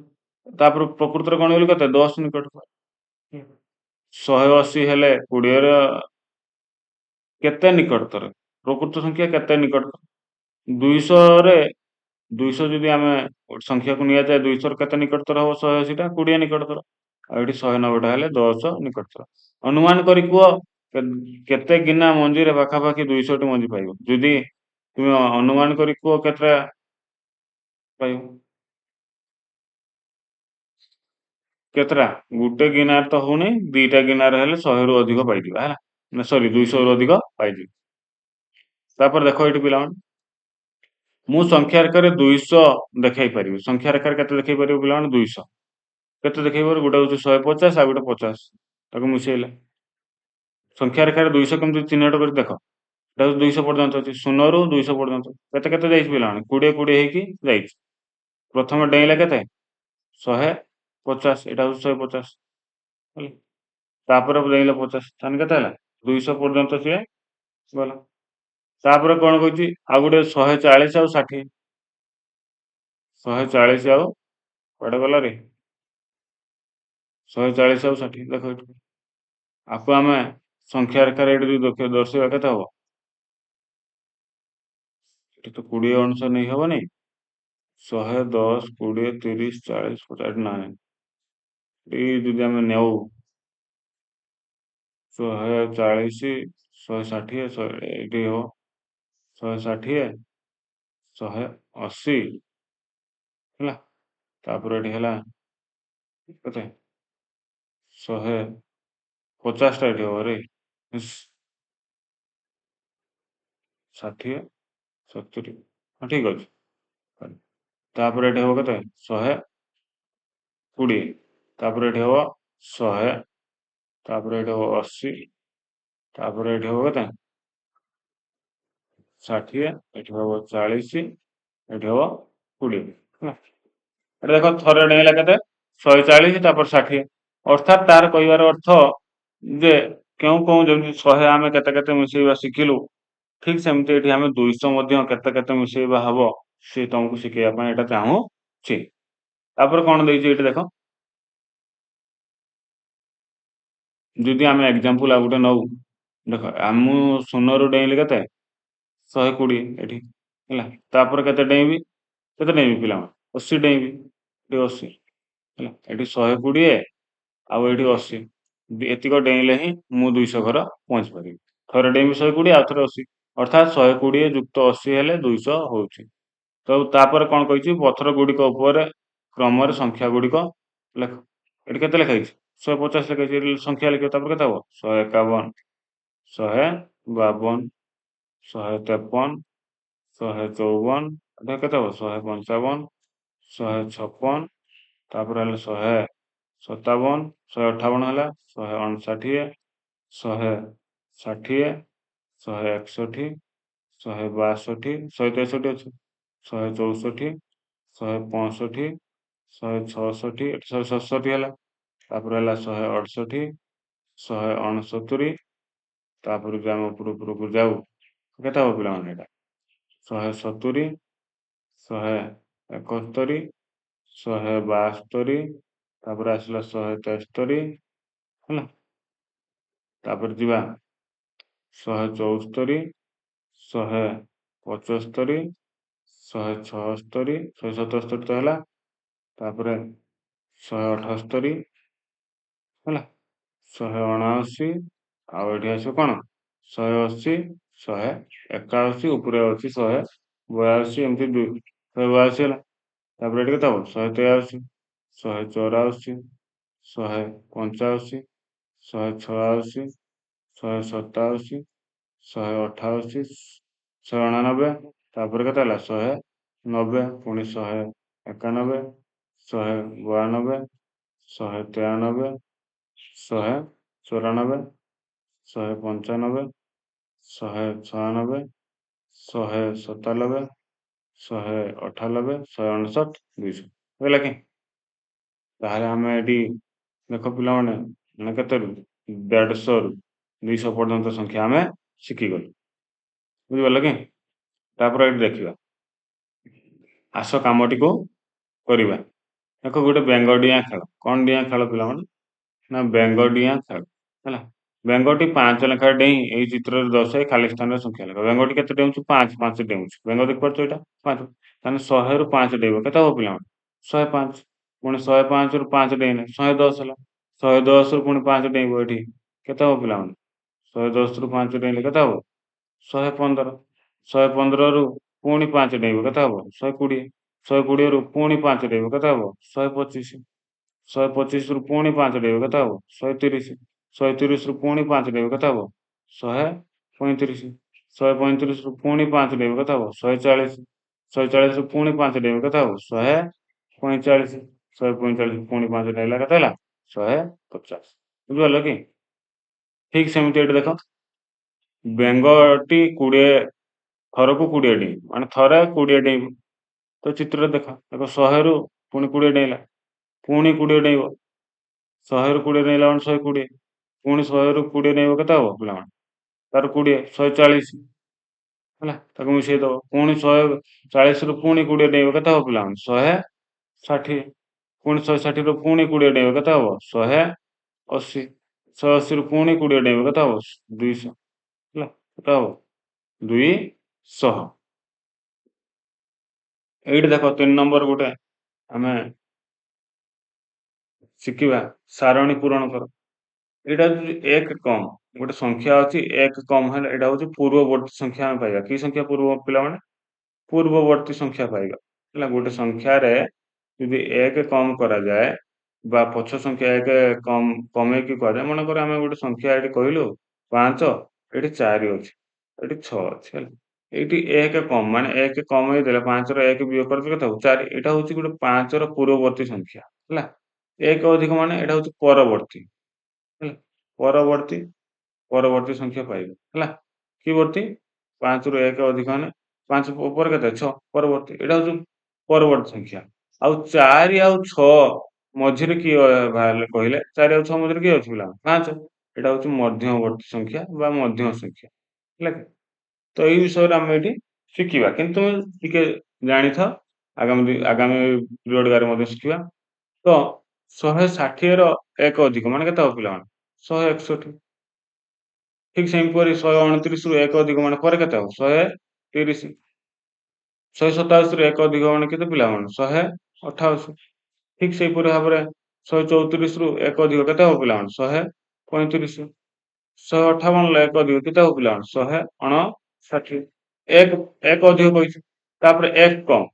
ତାପରେ ପ୍ରକୃତରେ ଗଣିଗଲୁ କେତେ? 10 ନିକଟତର। 180 ହେଲେ 20 ର କେତେ ନିକଟତର? ପ୍ରକୃତ ସଂଖ୍ୟା କେତେ ନିକଟତର? 200ରେ 200 ଯଦି ଆମେ ଗୋଟେ ସଂଖ୍ୟାକୁ ନିଆଯାଏ 200 ର କେତେ ନିକଟତର ହବ? 180 ଟା 20 ନିକଟତର। ଆଉ ଏଠି 190ଟା ହେଲେ 10 ନିକଟତର। ଅନୁମାନ କରି କୁହ କେତେ ଗିନା ମଞ୍ଜିରେ ପାଖାପାଖି 200ଟି ମଞ୍ଜି ପାଇବ? ଯଦି ତୁମେ ଅନୁମାନ କରି କୁହ କେତେଟା ପାଇବ? କେତେଟା? ଗୋଟେ ଗିନାର ତ ହଉନି, ଦିଟା ଗିନାର ହେଲେ 100ରୁ ଅଧିକ ପାଇଯିବା। ହେଲା, ନା ସରି 200ରୁ ଅଧିକ ପାଇଯିବା। ତାପରେ ଦେଖ ଏଇଠି ପିଲାମାନେ, ମୁଁ ସଂଖ୍ୟା ରେଖାରେ 200 ଦେଖେଇ ପାରିବି। ସଂଖ୍ୟା ରେଖାରେ କେତେ ଦେଖେଇ ପାରିବ ପିଲାମାନେ? 200। କେତେ ଦେଖେଇ ପାରିବ? ଗୋଟେ ହଉଛି 150 ଆଉ ଗୋଟେ 50। ତାକୁ ମିଶେଇଲେ ସଂଖ୍ୟା ରେଖାରେ 200 କେମିତି ଚିହ୍ନଟ କରି ଦେଖ। ଏଟା 200 ପର୍ଯ୍ୟନ୍ତ ଅଛି। 0ରୁ 200 ପର୍ଯ୍ୟନ୍ତ କେତେ କେତେ ଯାଇଛି ପିଲାମାନେ? 20 20 ହେଇକି ଯାଇଛି। ପ୍ରଥମେ ଡେଇଁଲା କେତେ? 150। ଏଇଟା ହଉଛି 150। ହେଲା, ତାପରେ ଡେଇଁଲା 50। ତାହେଲେ କେତେ ହେଲା? 200 ପର୍ଯ୍ୟନ୍ତ ସିଏ ଗଲା। ତାପରେ କଣ କହିଛି? ଆଉ ଗୋଟେ 140 ଆଉ 60। 140 ଆଉ କୁଆଡେ ଗଲା ରେ? 140 ଆଉ 60। ଦେଖ ଏଠି, ଆକୁ ଆମେ ସଂଖ୍ୟା ରେଖାରେ ଏଠି ଯଦି ଦର୍ଶେଇବା କେତେ ହବ? ଏଠି ତ 20 ଅଂଶ ନେଇ ହବନି। 100 10 20 30 40 50 ନାହିଁ। ଏଇ ଯଦି ଆମେ ନେଉ 140 160 ଏଇଠି ହବ 160 180। ହେଲା, ତାପରେ ଏଠି ହେଲା କେତେ? 150ଟା ଏଠି ହବ ରେ। 60 70। ହଁ ଠିକ ଅଛି। ତାପରେ ଏଠି ହବ କେତେ? 120। ତାପରେ ଏଠି ହବ 100। ତାପରେ ଏଠି ହବ 80। ତାପରେ ଏଠି ହବ କେତେ? 60। ଏଠି ହବ 40। ଏଠି ହବ 20। ହେଲା, ଏଠି ଦେଖ ଥରେ ଡେଇଁଲା କେତେ? 140 ତାପରେ 60। ଅର୍ଥାତ୍ ତାର କହିବାର ଅର୍ଥ ଯେ କେଉଁ ଯେମିତି 100 ଆମେ କେତେ କେତେ ମିଶେଇବା ଶିଖିଲୁ। ଠିକ୍ ସେମିତି ଏଠି ଆମେ 200 ମଧ୍ୟ କେତେ କେତେ ମିଶେଇବା ହବ ସେ ତମକୁ ଶିଖେଇବା ପାଇଁ ଏଇଟା ଚାହୁଁଛି। ତାପରେ କଣ ଦେଇଛି ଏଇଠି ଦେଖ। ଯଦି ଆମେ ଏକ୍ଜାମ୍ପଲ ଆଉ ଗୋଟେ ନଉ, ଦେଖ ମୁଁ 0ରୁ ଡେଇଁଲି କେତେ 120 ଏଠି ହେଲା। ତାପରେ କେତେ ଡେଇଁବି, କେତେ ଡେଇଁବି ପିଲାମାନେ 80 ଡେଇଁବି, ଏଠି 80 ହେଲା। ଏଠି 120 ଆଉ ଏଇଠି 80, ଏତିକ ଡେଇଁଲେ ହିଁ ମୁଁ 200 ଘର ପହଞ୍ଚି ପାରିବି। ଥରେ ଡେଇଁବି 120 ଆଉ ଥରେ 80, ଅର୍ଥାତ୍ 120 ଯୁକ୍ତ 80 ହେଲେ 200 ହଉଛି। ତ ତାପରେ କଣ କହିଛି, ପଥର ଗୁଡ଼ିକ ଉପରେ କ୍ରମରେ ସଂଖ୍ୟା ଗୁଡ଼ିକ ଲେଖ। ଏଠି କେତେ ଲେଖା ହେଇଛି 150 ଲେଖା ହେଇଛି, ଏଠି ସଂଖ୍ୟା ଲେଖିବ ତାପରେ କେତେ ହବ 151, 152, 153, 154, ଏଟା କେତେ ହବ 155, 156, ତାପରେ ହେଲେ 157, 158 ହେଲା, 159, 160, 161, 162, 163 ଅଛି, 164, 165, 166, ଏଠି 167 ହେଲା। ତାପରେ ହେଲା 168, 169, ତାପରେ ଯଦି ଆମେ ଉପରକୁ ଯାଉ କେତେ ହବ ପିଲାମାନେ ଏଇଟା 170, 171, 172, ତାପରେ ଆସିଲା 173 ହେଲା। ତାପରେ ଯିବା 174, 175, 176, 177 ତ ହେଲା। ତାପରେ 178 ହେଲା, 179 ଆଉ ଏଠି ଆସିବ କଣ 180, 181, ଉପରେ ଅଛି 182, ଏମିତି 182 ହେଲା। ତାପରେ ଏଠି କେତେ ହବ 183, 184, 185, 186, 187, 188, 189, ତାପରେ କେତେ ହେଲା 190, ପୁଣି 191, 192, 193, 194, 195, 196, 197, 198, 159, 200 ହେଲା କି। ତାହେଲେ ଆମେ ଏଠି ଦେଖ ପିଲାମାନେ, ମାନେ କେତେରୁ 150ରୁ 200 ପର୍ଯ୍ୟନ୍ତ ସଂଖ୍ୟା ଆମେ ଶିଖିଗଲୁ, ବୁଝିପାରିଲ କି। ତାପରେ ଏଠି ଦେଖିବା, ଆସ କାମଟିକୁ କରିବା। ଦେଖ ଗୋଟେ ବେଙ୍ଗ ଡିଆଁ ଖେଳ, କଣ ଡିଆଁ ଖେଳ ପିଲାମାନେ, ନା ବେଙ୍ଗ ଡିଆଁ ଖେଳ ହେଲା। ବେଙ୍ଗଟି 5 ଲେଖାଏଁ ଡେଇଁ ଏଇ ଚିତ୍ରରେ ଦର୍ଶାଇ ଖାଲି ସ୍ଥାନରେ ସଂଖ୍ୟା ଲେଖ। ବେଙ୍ଗଟି କେତେ ଡେଉଁଛି 5, 5 ଡେଉଁଛି। ବେଙ୍ଗ ଦେଖିପାରୁଛ ଏଇଟା 5, ତାହେଲେ 100ରୁ 5 ଡେଇଁବ, କେତେ ହବ ପିଲାମାନେ 105, ପୁଣି 105ରୁ 5 ଡେଇଁଲେ 110 ହେଲା। 110ରୁ ପୁଣି 5 ଡେଇଁବ, ଏଠି କେତେ ହବ ପିଲାମାନେ 110ରୁ 5 ଡେଇଁଲେ କେତେ ହବ 115, 115ରୁ ପୁଣି 5 ଡେଇଁବ, କେତେ ହବ 120, 120ରୁ ପୁଣି 5 ଡେଇଁବ, କେତେ ହବ 125, 125ରୁ ପୁଣି 5 ଡେଇଁବ, କେତେ ହବ 130, 130ରୁ ପୁଣି 5 ଡେଇଁବ, କେତେ ହବ 135, 135ରୁ ପୁଣି 5 ଡେଇଁବ, କେତେ ହବ 140, 140ରୁ ପୁଣି 5 ଡେଇଁବ, କେତେ ହବ 145, 145ରୁ ପୁଣି 5 ଡେଇଁଲା, କେତେ ହେଲା 150, ବୁଝିପାରିଲ କି। ଠିକ୍ ସେମିତି ଏଠି ଦେଖ, ବେଙ୍ଗଟି 20 ଥରକୁ 20 ଡେଇଁବ, ମାନେ ଥରେ 20 ଡେଇଁବ। ତ ଚିତ୍ରରେ ଦେଖ 100ରୁ ପୁଣି 20 ଡେଇଁଲା, ପୁଣି 20 ଡେଇଁବ, 100ରୁ 20 ଡେଇଁଲା ମାନେ 120, ପୁଣି 100ରୁ 20 ଡେଇଁବ, କେତେ ହବ ପିଲାମାନେ ତାର 20, 140 ହେଲା। ତାକୁ ମିଶେଇ ଦବ, ପୁଣି 140ରୁ ପୁଣି 20 ଡେଇଁବ, କେତେ ହବ ପିଲାମାନେ 160, ପୁଣି 160ରୁ ପୁଣି 20 ଡେଇଁବ, କେତେ ହବ 180, 180ରୁ ପୁଣି 20 ଡେଇଁବ, କେତେ ହବ 200 ହେଲା। କେତେ ହବ 200। ଏଇଠି ଦେଖ 3 ନମ୍ବର ଗୋଟେ ଆମେ ଶିଖିବା ସାରଣୀ ପୂରଣ କର। ଏଇଟା ହଉଛି 1 କମ୍, ଗୋଟେ ସଂଖ୍ୟା ଅଛି 1 କମ୍ ହେଲେ ଏଇଟା ହଉଛି ପୂର୍ବବର୍ତ୍ତୀ ସଂଖ୍ୟା ଆମେ ପାଇବା। କି ସଂଖ୍ୟା ପିଲାମାନେ ପୂର୍ବବର୍ତ୍ତୀ ସଂଖ୍ୟା ପାଇବା ହେଲା। ଗୋଟେ ସଂଖ୍ୟାରେ ଯଦି 1 କମ୍ କରାଯାଏ ବା ପଛ ସଂଖ୍ୟା 1 କମେଇକି କୁହାଯାଏ, ମନେକର ଆମେ ଗୋଟେ ସଂଖ୍ୟା ଏଠି କହିଲୁ 5, ଏଠି 4 ଅଛି, ଏଠି 6 ଅଛି ହେଲା। ଏଇଠି 1 କମ୍ ମାନେ 1 କମେଇ ଦେଲେ 5ର 1 ବିୟୋଗ କରିଦେଲେ କେତେ ହବ 4। ଏଇଟା ହଉଛି ଗୋଟେ 5ର ପୂର୍ବବର୍ତ୍ତୀ ସଂଖ୍ୟା ହେଲା। 1 ଅଧିକ ମାନେ ଏଇଟା ହଉଛି ପରବର୍ତ୍ତୀ ହେଲା। ପରବର୍ତ୍ତୀ ପରବର୍ତ୍ତୀ ସଂଖ୍ୟା ପାଇବେ ହେଲା। କି ବର୍ତ୍ତୀ 5ରୁ 1 ଅଧିକ ମାନେ 5 ଉପରେ କେତେ 6, ପରବର୍ତ୍ତୀ, ଏଇଟା ହଉଛି ପରବର୍ତ୍ତୀ ସଂଖ୍ୟା। ଆଉ 4 ଆଉ 6 ମଝିରେ କିଏ ବାହାରିଲେ କହିଲେ, 4 ଆଉ 6 ମଝିରେ କିଏ ଅଛି ପିଲାମାନେ 5, ଏଇଟା ହଉଛି ମଧ୍ୟବର୍ତ୍ତୀ ସଂଖ୍ୟା ବା ମଧ୍ୟ ସଂଖ୍ୟା ହେଲା କି। तो ଏଇ ବିଷୟରେ ଆମେ ଏଠି ଶିଖିବା, କିନ୍ତୁ ଟିକେ ଜାଣିଥାଅ ଆଗାମୀ ପିରିୟଡରେ ମଧ୍ୟ ଶିଖିବା। ତ 160ର 1 ଅଧିକ ମାନେ କେତେ ହବ ପିଲାମାନେ? 161। ଠିକ୍ ସେହିପରି 129ରୁ 1 ଅଧିକ ମାନେ ପରେ କେତେ ହବ? 130। 127ରୁ 1 ଅଧିକ ମାନେ କେତେ ପିଲାମାନେ? 128। ଠିକ୍ ସେହିପରି ଭାବରେ 134ରୁ 1 ଅଧିକ କେତେ ହବ ପିଲାମାନେ? 135। 158ରୁ 1 ଅଧିକ କେତେ ହବ ପିଲାମାନେ? 159। 1 ଅଧିକ କହିଛି, ତାପରେ 1 କମ୍,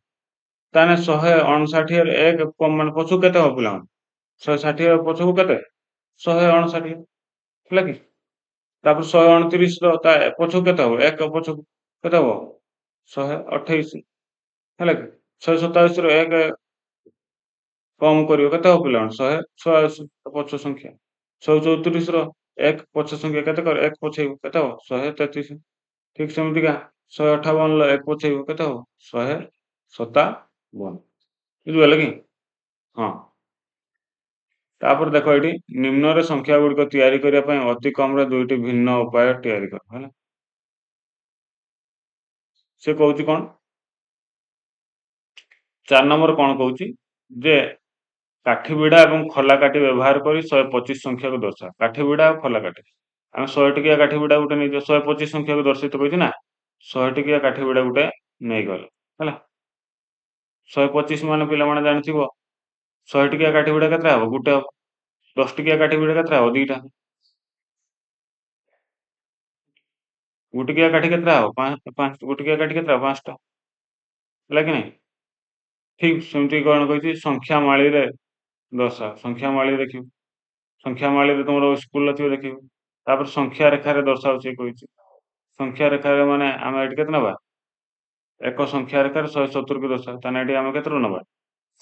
ତାହେଲେ 159ରେ 1 କମ୍ ମାନେ ପଛକୁ କେତେ ହବ ପିଲାମାନେ? 160 ପଛକୁ କେତେ? 159, ହେଲା କି? ତାପରେ 129ର ତା ପଛକୁ କେତେ ହବ? 1 ପଛକୁ କେତେ ହବ? 128, ହେଲା କି? 127ର 1 କମ୍ କରିବ କେତେ ହବ ପିଲାମାନେ? 186 ପଛ ସଂଖ୍ୟା। 134ର 1 ପଛ ସଂଖ୍ୟା କେତେ କର? 1 ପଛେଇବ କେତେ ହବ? 133। ଠିକ୍ ସେମିତିକା 158ର 1 ପଛେଇବ କେତେ ହବ? 157। ବୁଝିପାରିଲ କି? ହଁ। ତାପରେ ଦେଖ ଏଠି ନିମ୍ନରେ ସଂଖ୍ୟା ଗୁଡ଼ିକ ତିଆରି କରିବା ପାଇଁ ଅତି କମରେ 2ଟି ଭିନ୍ନ ଉପାୟ ତିଆରି କର, ହେଲା। ସେ କହୁଛି କଣ? 4 ନମ୍ବର କଣ କହୁଛି ଯେ କାଠି ବିଡ଼ା ଏବଂ ଖୋଲା କାଠି ବ୍ୟବହାର କରି 125 ସଂଖ୍ୟାକୁ ଦର୍ଶା। କାଠି ବିଡ଼ା ଆଉ ଖୋଲା କାଠି, ଆମେ 100 ଟିକିଆ କାଠି ବିଡ଼ା ଗୋଟେ ନେଇଯିବା, 125 ସଂଖ୍ୟାକୁ ଦର୍ଶିତ କହିଛି ନା, 100 ଟିକିଆ କାଠି ବିଡ଼ା ଗୋଟେ ନେଇଗଲେ, ହେଲା। 125 ମାନେ ପିଲାମାନେ ଜାଣିଥିବ 100 ଟିକିଆ କାଠି ବିଡ଼ା କେତେ ହବ? ଗୋଟେ ହବ। 10 ଟିକିଆ କାଠି ବିଡ଼ା କେତେ ହବ? ଦିଟା। ଗୋଟିକିଆ କାଠି କେତେଟା ହବ? ଗୋଟିକିଆ କାଠି କେତେଟା ହବ? 5ଟା, ହେଲା କି ନାହିଁ? ଠିକ୍ ସେମିତି କଣ କହିଛି? ସଂଖ୍ୟା ମାଳିରେ ଦର୍ଶାଅ। ସଂଖ୍ୟା ମାଳି ଦେଖିବୁ, ସଂଖ୍ୟା ମାଳିରେ ତମର ସ୍କୁଲରେ ଥିବ ଦେଖିବୁ। ତାପରେ ସଂଖ୍ୟା ରେଖାରେ ଦର୍ଶାଅ ସିଏ କହିଛି। ସଂଖ୍ୟା ରେଖାରେ ମାନେ ଆମେ ଏଠି କେତେ ନେବା? ଏକ ସଂଖ୍ୟା ରେଖାରେ 170କୁ ଦର୍ଶାଅ, ତାହେଲେ ଏଠି ଆମେ କେତେରୁ ନେବା?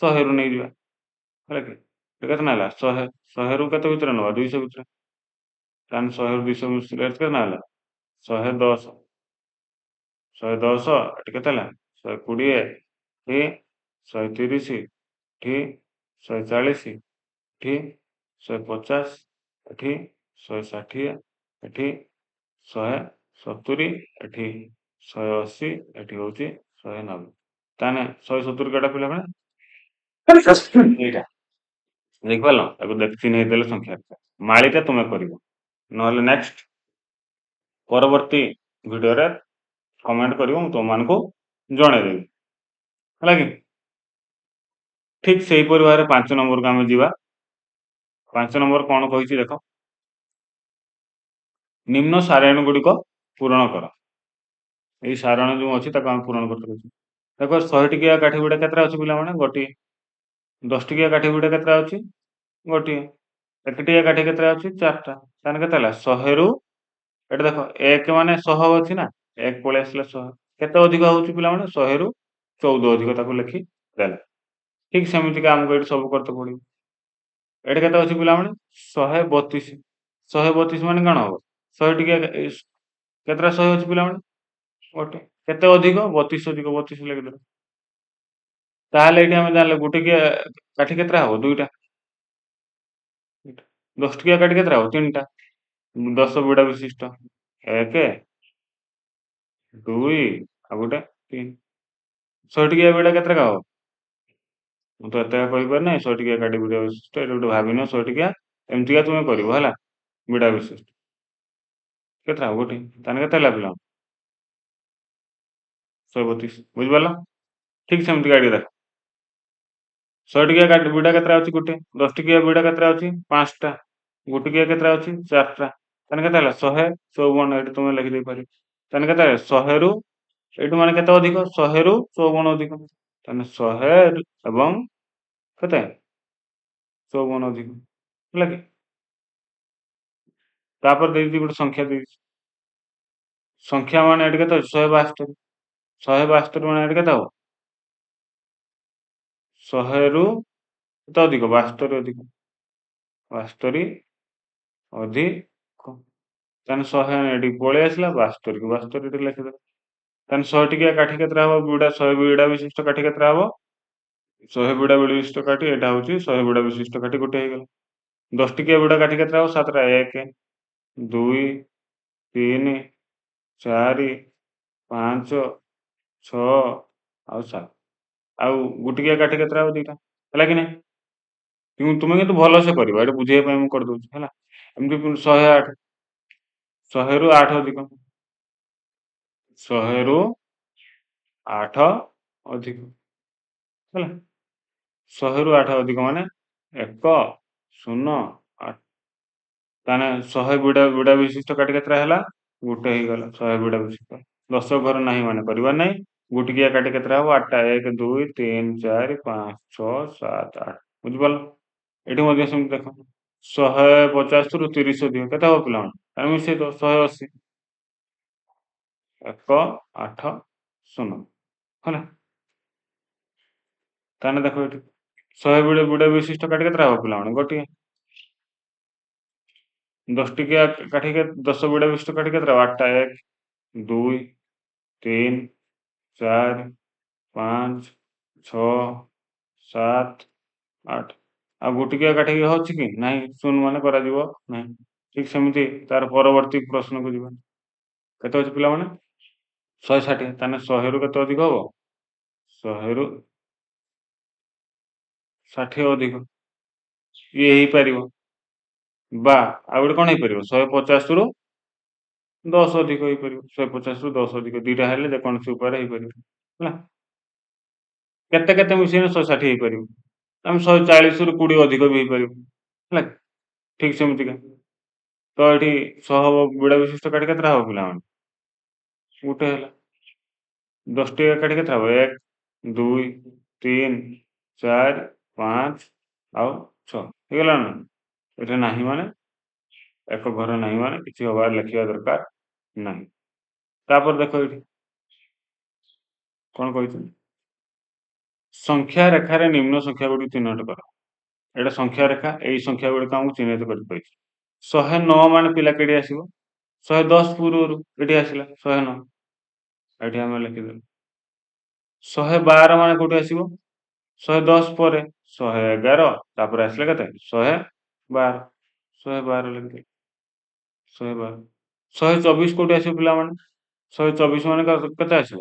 100ରୁ ନେଇଯିବା, ହେଲା କି? ଏଠି କେତେ ନେଲା? 100। 100ରୁ କେତେ ଭିତରେ ନେବା? 200 ଭିତରେ। ତାହେଲେ 100ରୁ 200 ମିଶିଲେ କେତେ ନେଲା? 110। 110 ଏଠି କେତେ ହେଲା? 120 ଏଠି, 130 ଏଠି, 140 ଏଠି, 150 ଏଠି, 160 ଏଠି, 170 ଏଠି, 180 ଏଠି ହଉଛି 190। ତାହେଲେ 170 କେଟା ପିଲାମାନେ? ଏଇଟା ଦେଖିପାରିଲ? ତାକୁ ଚିହ୍ନେଇ ଦେଲେ ସଂଖ୍ୟା। ମାଳିଟା ତୁମେ କରିବ, ନହେଲେ ନେକ୍ସଟ ପରବର୍ତ୍ତୀ ଭିଡ଼ିଓରେ କମେଣ୍ଟ କରିବ, ମୁଁ ତୁମମାନଙ୍କୁ ଜଣେଇଦେବି, ହେଲା କି? ଠିକ୍ ସେହିପରି ଭାବରେ 5 ନମ୍ବରକୁ ଆମେ ଯିବା। 5 ନମ୍ବର କଣ କହିଛି ଦେଖ? ନିମ୍ନ ସାରଣୀ ଗୁଡ଼ିକ ପୂରଣ କର। ଏଇ ସାରଣୀ ଯେଉଁ ଅଛି ତାକୁ ଆମେ ପୂରଣ କରିତେ କହୁଛୁ। ଦେଖ 100 ଟିକିଆ କାଠି ବିଡ଼ା କେତେଟା ଅଛି ପିଲାମାନେ? ଗୋଟିଏ। 10 ଟିକିଆ କାଠି ବିଡ଼ା କେତେଟା ଅଛି? ଗୋଟିଏ। 1 ଟିକିଆ କାଠି କେତେଟା ଅଛି? 4ଟା। ତାହେଲେ କେତେ ହେଲା? 100ରୁ ଏଠି ଦେଖ 1 ମାନେ 100 ଅଛି ନା, 1 ପଳେଇ ଆସିଲା 100। କେତେ ଅଧିକ ହଉଛି ପିଲାମାନେ? 100ରୁ 14 ଅଧିକ, ତାକୁ ଲେଖି ଦେଲେ। ଠିକ୍ ସେମିତିକା ଆମକୁ ଏଠି ସବୁ କରତେ ପଡ଼ିବ। ଏଠି କେତେ ଅଛି ପିଲାମାନେ? 132। 132 ମାନେ କଣ ହବ? 100 ଟିକିଆ କେତେଟା 100 ଅଛି ପିଲାମାନେ? ଗୋଟେ। କେତେ ଅଧିକ? 32 ଅଧିକ, 32 ଲେଖିଦେଲେ। ତାହେଲେ ଏଇଠି ଆମେ ଜାଣିଲେ ଗୋଟିକିଆ କାଠି କେତେଟା ହବ? 2ଟା। 10 ଟିକିଆ କାଠି କେତେଟା ହବ? 3ଟା। 10 ବିଡ଼ା ବିଶିଷ୍ଟ। 1 2 ଆଉ ଗୋଟେ 3। 100 ଟିକିଆ ବିଡ଼ା କେତେଟା ହବ? ମୁଁ ତ ଏତେ କହିପାରୁନି। 100 ଟିକିଆ କାଠି ବିଡ଼ା ବିଶିଷ୍ଟ, ଏଇଟା ଗୋଟେ ଭାବିନିଅ 100 ଟିକିଆ, ଏମିତିକା ତୁମେ କରିବ, ହେଲା। ବିଡ଼ା ବିଶିଷ୍ଟ କେତେଟା ହବ? ଗୋଟେ। ତାହେଲେ କେତେ ହେଲା ପିଲା? 132। ବୁଝିପାରିଲ? ଠିକ୍ ସେମିତିକା ଏଠି ଦେଖ 100 ଟିକିଆ କାଠି ବିଡ଼ା କେତେଟା ଅଛି? ଗୋଟେ। 10 ଟିକିଆ ବିଡ଼ା କେତେଟା ଅଛି? 5ଟା। ଗୋଟିକିଆ କେତେଟା ଅଛି? 4ଟା। ତାହେଲେ କେତେ ହେଲା? 154। ଏଠି ତୁମେ ଲେଖିଦେଇ ପାରିବ। ତାହେଲେ କେତେ? 100ରୁ ଏଇଠୁ ମାନେ କେତେ ଅଧିକ? 100ରୁ 54 ଅଧିକ। ତାହେଲେ 100 ଏବଂ କେତେ? 54 ଅଧିକ, ହେଲା କି? ତାପରେ ଦେଇଛି ଗୋଟେ ସଂଖ୍ୟା ଦେଇଛି। ସଂଖ୍ୟା ମାନେ ଏଠି କେତେ ଅଛି? 172। 172 ମାନେ ଏଠି କେତେ ହବ? 100ରୁ କେତେ ଅଧିକ? 72 ଅଧିକ। 72 ଅଧିକ। ତାହେଲେ 100 ଏଠିକି ପଳେଇ ଆସିଲା, 72କୁ 72 ଏଠି ଲେଖିଦେବା। ତାହେଲେ 100 ଟିକିଆ କାଠି କେତେଟା ହବ? ବିଡ଼ା 100 ବିଡ଼ା ବିଶିଷ୍ଟ କାଠି କେତେଟା ହବ? 100 ବିଡ଼ା ବିଶିଷ୍ଟ କାଠି, ଏଇଟା ହଉଛି 100 ବିଡ଼ା ବିଶିଷ୍ଟ କାଠି ଗୋଟେ ହେଇଗଲା। 10 ଟିକିଆ ବିଡ଼ା କାଠି କେତେଟା ହବ? 7ଟା। 1 2 3 4 5 6 ଆଉ 7 ଆଉ ଗୋଟିକିଆ କାଠି କେତେଟା ହବ 2ଟା ହେଲା କି ନାହିଁ? ତୁମେ କିନ୍ତୁ ଭଲସେ କରିବ ଏଇଟା ବୁଝେଇବା ପାଇଁ ମୁଁ କରିଦଉଛି ହେଲା। ଏମିତି 108 100ରୁ 8 ଅଧିକ 100ରୁ 8 ଅଧିକ ହେଲା। 100ରୁ 8 ଅଧିକ ମାନେ 1 0 8 ତାହେଲେ 100 ବିଡ଼ା ବିଶିଷ୍ଟ କାଠି କେତେଟା ହେଲା? ଗୋଟେ ହେଇଗଲା 100 ବିଡ଼ା ବିଶିଷ୍ଟ। 10 ଘର ନାହିଁ ମାନେ କରିବାର ନାହିଁ। ଗୋଟିକିଆ କାଠି କେତେଟା ହବ? 8ଟା 1 2 3 4 5 6 7 8 ବୁଝିପାରିଲ? ଏଠି ମଧ୍ୟ ସେମିତି ଦେଖ 150ରୁ 30 ଅଧିକ କେତେ ହବ ପିଲାମାନେ? ଆମେ ମିଶେଇ ଦବା 180 1 8 0 ହେଲା। ତାହେଲେ ଦେଖ ଏଠି 100 ବିଡ଼ା ବିଶିଷ୍ଟ କାଠି କେତେଟା ହବ ପିଲାମାନେ? ଗୋଟିଏ। 10 ଟିକିଆ କାଠି 10 ବିଡ଼ା ବିଶିଷ୍ଟ କାଠି କେତେଟା ହବ? 8ଟା 1 2 3 4 5 6 7 8 ଆଉ ଗୋଟିକିଆ କାଠି ଅଛି କି? ନାହିଁ ଶୂନ ମାନେ କରାଯିବ ନାହିଁ। ଠିକ୍ ସେମିତି ତାର ପରବର୍ତ୍ତୀ ପ୍ରଶ୍ନକୁ ଯିବା। କେତେ ଅଛି ପିଲାମାନେ? 160 ତାହେଲେ 100ରୁ କେତେ ଅଧିକ ହବ? 100ରୁ 60 ଅଧିକ ଇଏ ହେଇପାରିବ ବା ଆଉ ଗୋଟେ କଣ ହେଇପାରିବ? 150ରୁ 10 ଅଧିକ ହେଇପାରିବ 150ରୁ 10 ଅଧିକ ଦିଟା ହେଲେ ଯେକୌଣସି ଉପାୟରେ ହେଇପାରିବ ହେଲା। କେତେ କେତେ ମିଶେଇଲେ 160 ହେଇପାରିବ? ଆମେ 140ରୁ 20 ଅଧିକ ବି ହେଇପାରିବ ହେଲା। ଠିକ୍ ସେମିତିକା ତ ଏଠି 100 ବିଡ଼ା ବିଶିଷ୍ଟ କାଠି କେତେଟା ହବ ପିଲାମାନେ? ଗୋଟେ ହେଲା। 10 ଟିକିଆ କାଠି କେତେ ହବ? 1 2 3 4 5 ଆଉ 6 ହେଇଗଲା ନା? ଏଠି ନାହିଁ ମାନେ ଏକ ଘର ନାହିଁ ମାନେ କିଛି ହବାର ଲେଖିବା ଦରକାର ନାହିଁ। ତାପରେ ଦେଖ ଏଇଠି କଣ କହିଛି? ସଂଖ୍ୟା ରେଖାରେ ନିମ୍ନ ସଂଖ୍ୟା ଗୁଡ଼ିକୁ ଚିହ୍ନଟ କର। ଏଇଟା ସଂଖ୍ୟା ରେଖା ଏଇ ସଂଖ୍ୟା ଗୁଡ଼ିକ ଆମକୁ ଚିହ୍ନିତ କରି କହିଛି। 109 ମାନେ ପିଲା କେଠି ଆସିବ? 110 ପୂର୍ବରୁ ଏଠି ଆସିଲା 109 ଏଠି ଆମେ ଲେଖିଦେଲୁ। 112 ମାନେ କୋଉଠି ଆସିବ? 110 ପରେ 111 ତାପରେ ଆସିଲା କେତେ? 112 112 ଲେଖିଦେଲୁ 112 124 କୋଉଠି ଆସିବ ପିଲାମାନେ? 124 ମାନେ କେତେ ଆସିବ?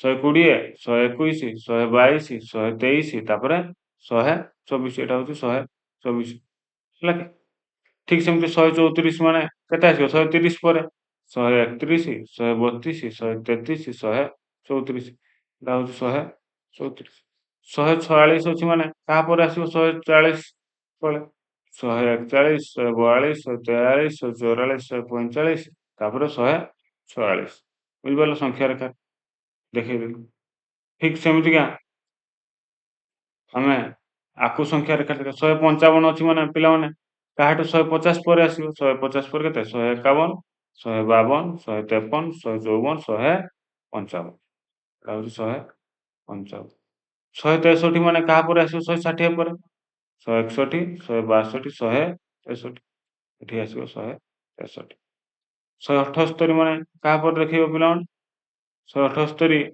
120 121 122 123 ତାପରେ 124 ଏଇଟା ହଉଛି 124 ହେଲା କି? ଠିକ୍ ସେମିତି 134 ମାନେ କେତେ ଆସିବ? 130 ପରେ 131 132 133 134 ଏଇଟା ହଉଛି 134 146 ଅଛି ମାନେ କାହା ପରେ ଆସିବ 140 ତଳେ 141 142 143 144 145 ତାପରେ 146 ବୁଝିପାରିଲ ସଂଖ୍ୟା ରେଖା ଦେଖେଇଦେଲୁ। ଠିକ୍ ସେମିତିକା ଆମେ ଆକୁ ସଂଖ୍ୟା ରେଖା 155 ଅଛି ମାନେ ପିଲାମାନେ କାହାଠୁ 150 ପରେ ଆସିବ 150 ପରେ କେତେ? 151 152 153 154 155 ଏଟା ହଉଛି 155 163 ମାନେ କାହା ପରେ ଆସିବ? 160 ପରେ 161 162 163 ଏଠି ଆସିବ 163 178 ମାନେ କାହା ପରେ ଦେଖିବ ପିଲାମାନେ? 178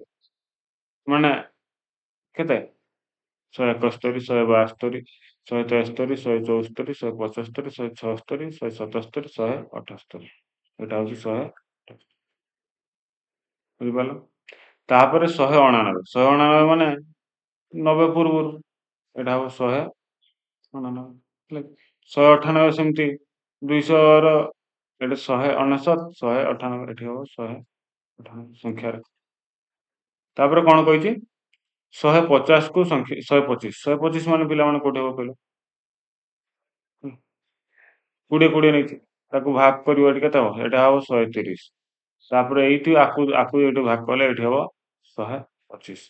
ମାନେ କେତେ? 171 172 173 174 175 176 177 178 ଏଇଟା ହଉଛି 100 ବୁଝିପାରିଲ? ତାପରେ 199 199 ମାନେ 90 ପୂର୍ବରୁ ଏଇଟା ହବ 199 ହେଲା। 198 ସେମିତି 200ର ଏଠି 199 198 ଏଠି ହବ 198 ସଂଖ୍ୟାରେ। ତାପରେ କଣ କହିଛି? 150 କୁ 125 125 ମାନେ ପିଲାମାନେ କୋଉଠି ହବ କହିଲ? 20 20 ନେଇଛି ତାକୁ ଭାଗ କରିବ ଏଠି କେତେ ହବ? ଏଇଟା ହବ 130 ତାପରେ ଏଇଠି ଆକୁ ଏଇଠି ଭାଗ କଲେ ଏଇଠି ହବ 125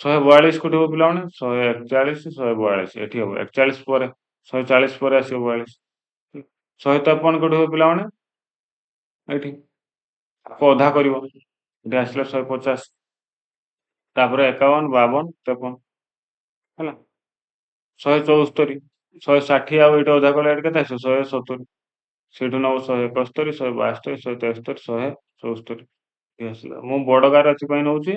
142 କୋଉଠି ହବ ପିଲାମାନେ? 141 142 ଏଠି ହବ 41 ପରେ 140 ପରେ ଆସିବ 42 153 କୋଉଠି ହବ ପିଲାମାନେ? ଏଇଠି ଆକୁ ଅଧା କରିବ ଏଠି ଆସିଲା 150 ତାପରେ 51 52 53 ହେଲା 174 160 ଆଉ ଏଇଠି ଅଧା କଲେ ଏଠି କେତେ ଆସିବ? 170 ସେଇଠୁ ନବ 171 172 173 174 ଏଠି ଆସିଲା। ମୁଁ ବଡ ଗାର ଏଥିପାଇଁ ନଉଛି